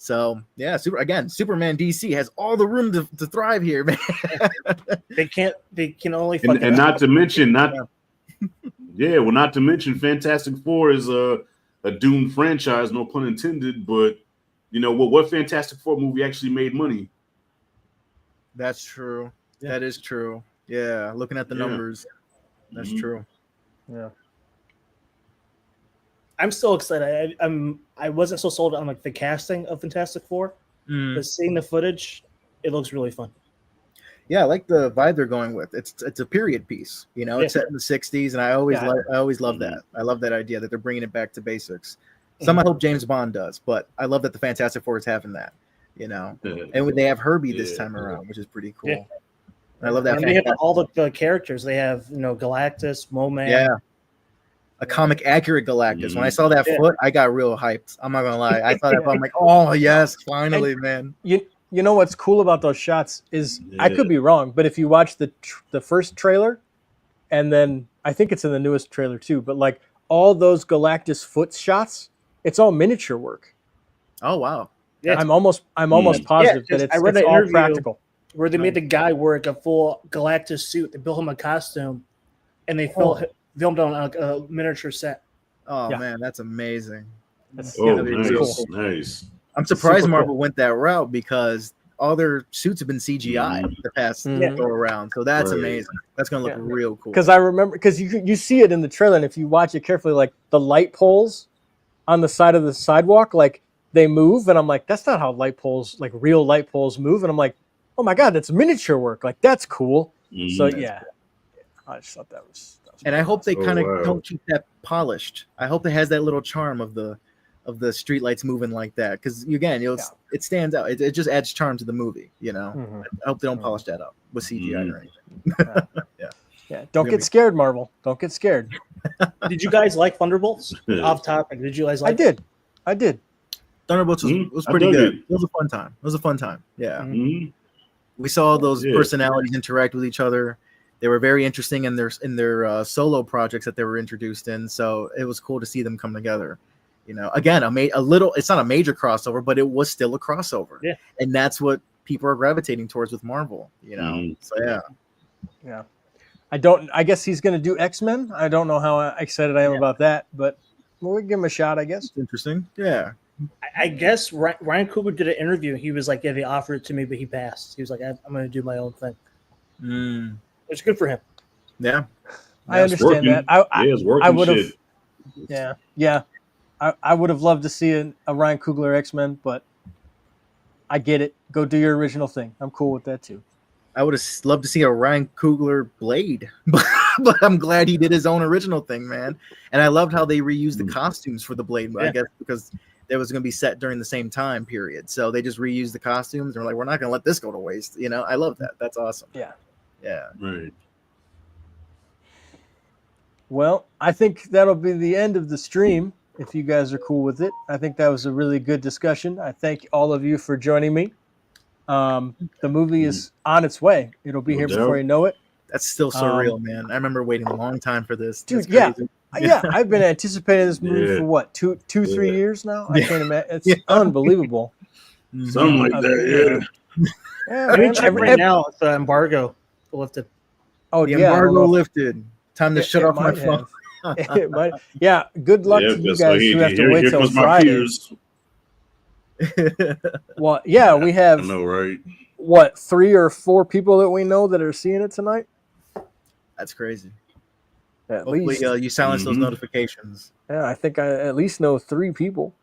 So yeah, Superman DC has all the room to thrive here, man. They can only and not to mention Yeah, well, not to mention Fantastic Four is a doomed franchise, no pun intended. But you know what Fantastic Four movie actually made money? That's true. Yeah. That is true. Yeah, looking at the Yeah. numbers, that's Mhm. true. Yeah. I'm still excited. I wasn't so sold on like the casting of Fantastic Four, Mm. but seeing the footage, it looks really fun. Yeah, I like the vibe they're going with. It's a period piece, you know. It's set in the '60s, and I always love that. I love that idea that they're bringing it back to basics. Some I hope James Bond does, but I love that the Fantastic Four is having that, you know. And they have Herbie this time around, which is pretty cool. Yeah. And I love that. And they have all the characters. They have Galactus, Moman. Yeah. A comic accurate Galactus. When I saw that foot, I got real hyped. I'm not gonna lie. I saw that foot, I'm like, oh yes, finally, man. You know what's cool about those shots is I could be wrong, but if you watch the first trailer, and then I think it's in the newest trailer too, but like all those Galactus foot shots, it's all miniature work. Oh wow. Yeah. I'm almost positive that it's all practical. Where they made the guy wear like a full Galactus suit. They built him a costume, and they filmed on a miniature set. Oh man, that's amazing. That's nice, cool. nice. I'm surprised Marvel went that route because all their suits have been CGI the past go around. So that's amazing. That's gonna look real cool. Because I remember, because you see it in the trailer, and if you watch it carefully, like the light poles on the side of the sidewalk, like they move, and I'm like, that's not how light poles, like real light poles, move. And I'm like, oh my god, that's miniature work. Like that's cool. So yeah, I just thought that was and I hope they kind of don't keep that polished. I hope it has that little charm of the streetlights moving like that, because again, it stands out. It just adds charm to the movie, you know. I hope they don't polish that up with CGI or anything. Yeah. Don't get scared, Marvel. Don't get scared. Did you guys like Thunderbolts? Off topic. Did you guys like? I did. Thunderbolts was pretty good. It was a fun time. Yeah. We saw those personalities interact with each other. They were very interesting in their solo projects that they were introduced in. So it was cool to see them come together. You know, again, a little. It's not a major crossover, but it was still a crossover. Yeah, and that's what people are gravitating towards with Marvel. You know, so yeah. I guess he's going to do X-Men. I don't know how excited I am about that, but we'll give him a shot. I guess. It's interesting. Yeah. I guess Ryan Coogler did an interview. He was like, "Yeah, they offered it to me, but he passed." He was like, "I'm going to do my own thing." Which is good for him. Yeah, I understand that. I would have. Yeah. I would have loved to see a Ryan Coogler X-Men, but I get it. Go do your original thing. I'm cool with that too. I would have loved to see a Ryan Coogler Blade, but I'm glad he did his own original thing, man. And I loved how they reused the costumes for the Blade, I guess, because it was going to be set during the same time period. So they just reused the costumes and were like, we're not going to let this go to waste. You know, I love that. That's awesome. Yeah. Right. Well, I think that'll be the end of the stream. If you guys are cool with it, I think that was a really good discussion. I thank all of you for joining me. The movie is on its way. It'll be here before you know it. That's still surreal, man. I remember waiting a long time for this. Dude, yeah. I've been anticipating this movie for what, 3 years now? I can't imagine. It's unbelievable. Something like that, I mean, check right now. It's the embargo lifted. Oh, the embargo lifted. Time to shut off my phone. It might. Yeah, good luck to you guys who have to wait till Friday. Well, yeah, we have. I know, right? What, 3 or 4 people that we know that are seeing it tonight? That's crazy. Hopefully, least. You silence those notifications. Yeah, I think I at least know 3 people.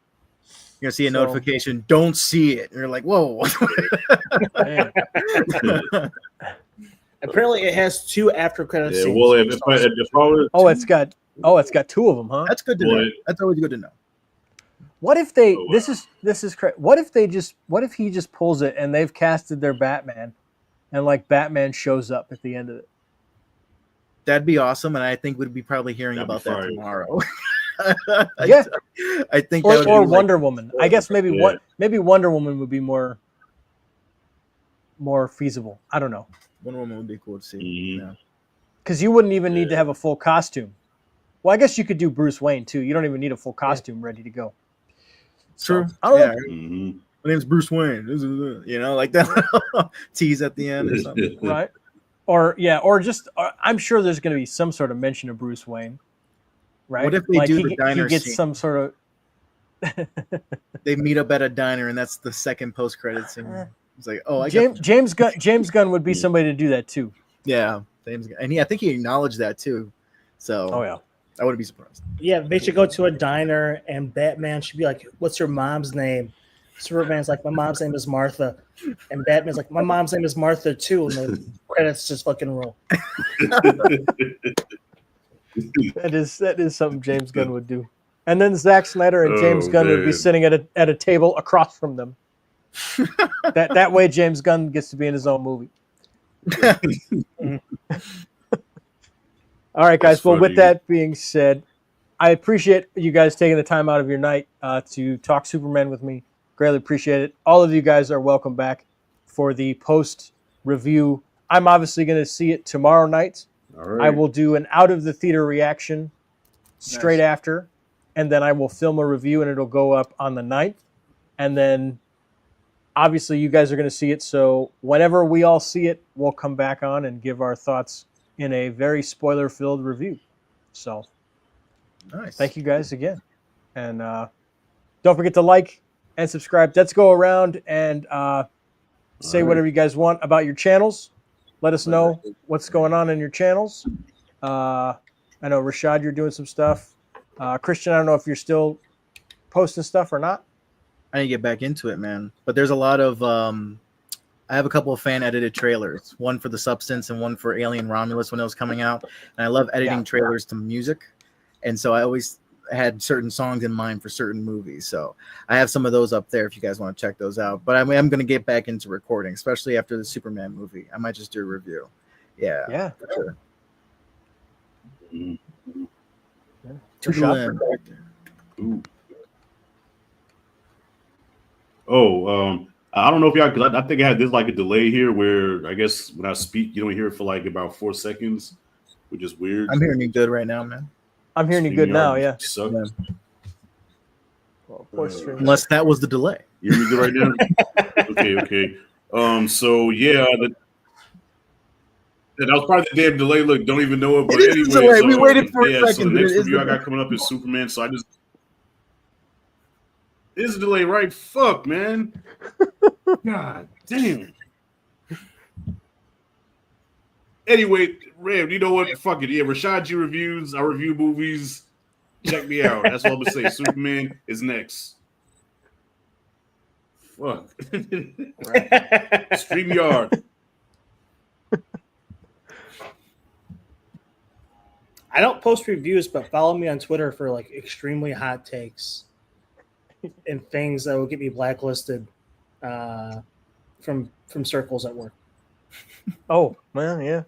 You're gonna see a notification. Don't see it. And you're like, whoa. Apparently, it has 2 after credits. Yeah, well, if it's got 2 of them, huh? That's good to know. That's always good to know. What if they? This is correct. What if he just pulls it and they've casted their Batman, and like Batman shows up at the end of it? That'd be awesome, and I think we'd be probably hearing about that tomorrow. Yeah, I think. Or Wonder Woman. I guess maybe Wonder Woman would be more feasible. I don't know. Wonder Woman would be cool to see. Because you wouldn't even need to have a full costume. Well, I guess you could do Bruce Wayne too. You don't even need a full costume ready to go. True. I don't know. My name's Bruce Wayne. You know, like that tease at the end or something. Right. Or just I'm sure there's going to be some sort of mention of Bruce Wayne. right? What if they like do he, the diner he gets scene? some sort of They meet up at a diner, and that's the second post-credit scene. It's like, oh, James Gunn would be somebody to do that too. yeah, James Gunn. And I think he acknowledged that too. So Oh yeah. I wouldn't be surprised. Yeah, they should go to a diner, and Batman should be like, "What's your mom's name?" Superman's like, "My mom's name is Martha," and Batman's like, "My mom's name is Martha too," and the credits just fucking roll. That is something James Gunn would do. And then Zack Snyder and James Gunn would be man. sitting at a table across from them. that way James Gunn gets to be in his own movie. All right, guys. That's Well, with funny. that being said, I appreciate you guys taking the time out of your night to talk Superman with me. Greatly appreciate it. All of you guys are welcome back for the post review. I'm obviously going to see it tomorrow night. All right. I will do an out of the theater reaction straight Nice. after, and then I will film a review and it'll go up on the 9th. And then obviously you guys are going to see it. So whenever we all see it, we'll come back on and give our thoughts in a very spoiler filled review. So Nice. thank you guys again. And don't forget to like and subscribe. Let's go around and say right. whatever you guys want about your channels. Let us know what's going on in your channels. I know, Rashad, you're doing some stuff. Christian, I don't know if you're still posting stuff or not. I need to get back into it, man. But there's a lot of I have a couple of fan edited trailers, one for The Substance and one for Alien Romulus when it was coming out. And I love editing trailers to music. And so I always had certain songs in mind for certain movies. So I have some of those up there if you guys want to check those out. But I'm going to get back into recording, especially after the Superman movie. I might just do a review. Yeah. For sure. Rashad? Ooh. Oh, I don't know if y'all, because I think I had this like a delay here where I guess when I speak, you don't hear it for like about 4 seconds, which is weird. I'm hearing you good right now, man. I'm hearing you good now, StreamYard yeah. sucks. Yeah. Well, poor stream. Unless that was the delay. You hear me good right now? Okay. So yeah, that was probably the damn delay. Look, don't even know it. But It is a anyway, delay. We waited for a So second, the but next it is review I a got coming up is Superman. So I just is a delay, right? Fuck, man. God damn. Anyway, Rev, you know what? Fuck it. Yeah, Rashad G reviews. I review movies. Check me out. That's all I'm gonna say. Superman is next. Fuck. StreamYard. I don't post reviews, but follow me on Twitter for like extremely hot takes and things that will get me blacklisted from circles at work. Oh, man, yeah.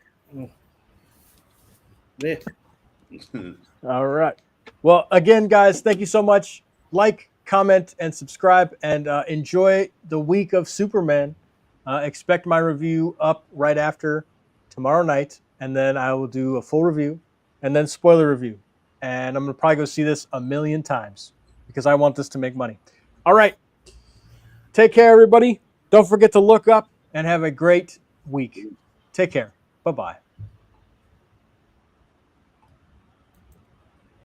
Yeah. All right. Well, again, guys, thank you so much. Like, comment, and subscribe, and enjoy the week of Superman. Expect my review up right after tomorrow night, and then I will do a full review and then spoiler review. And I'm going to probably go see this 1,000,000 times because I want this to make money. All right. Take care, everybody. Don't forget to look up and have a great week. Take care. Bye-bye.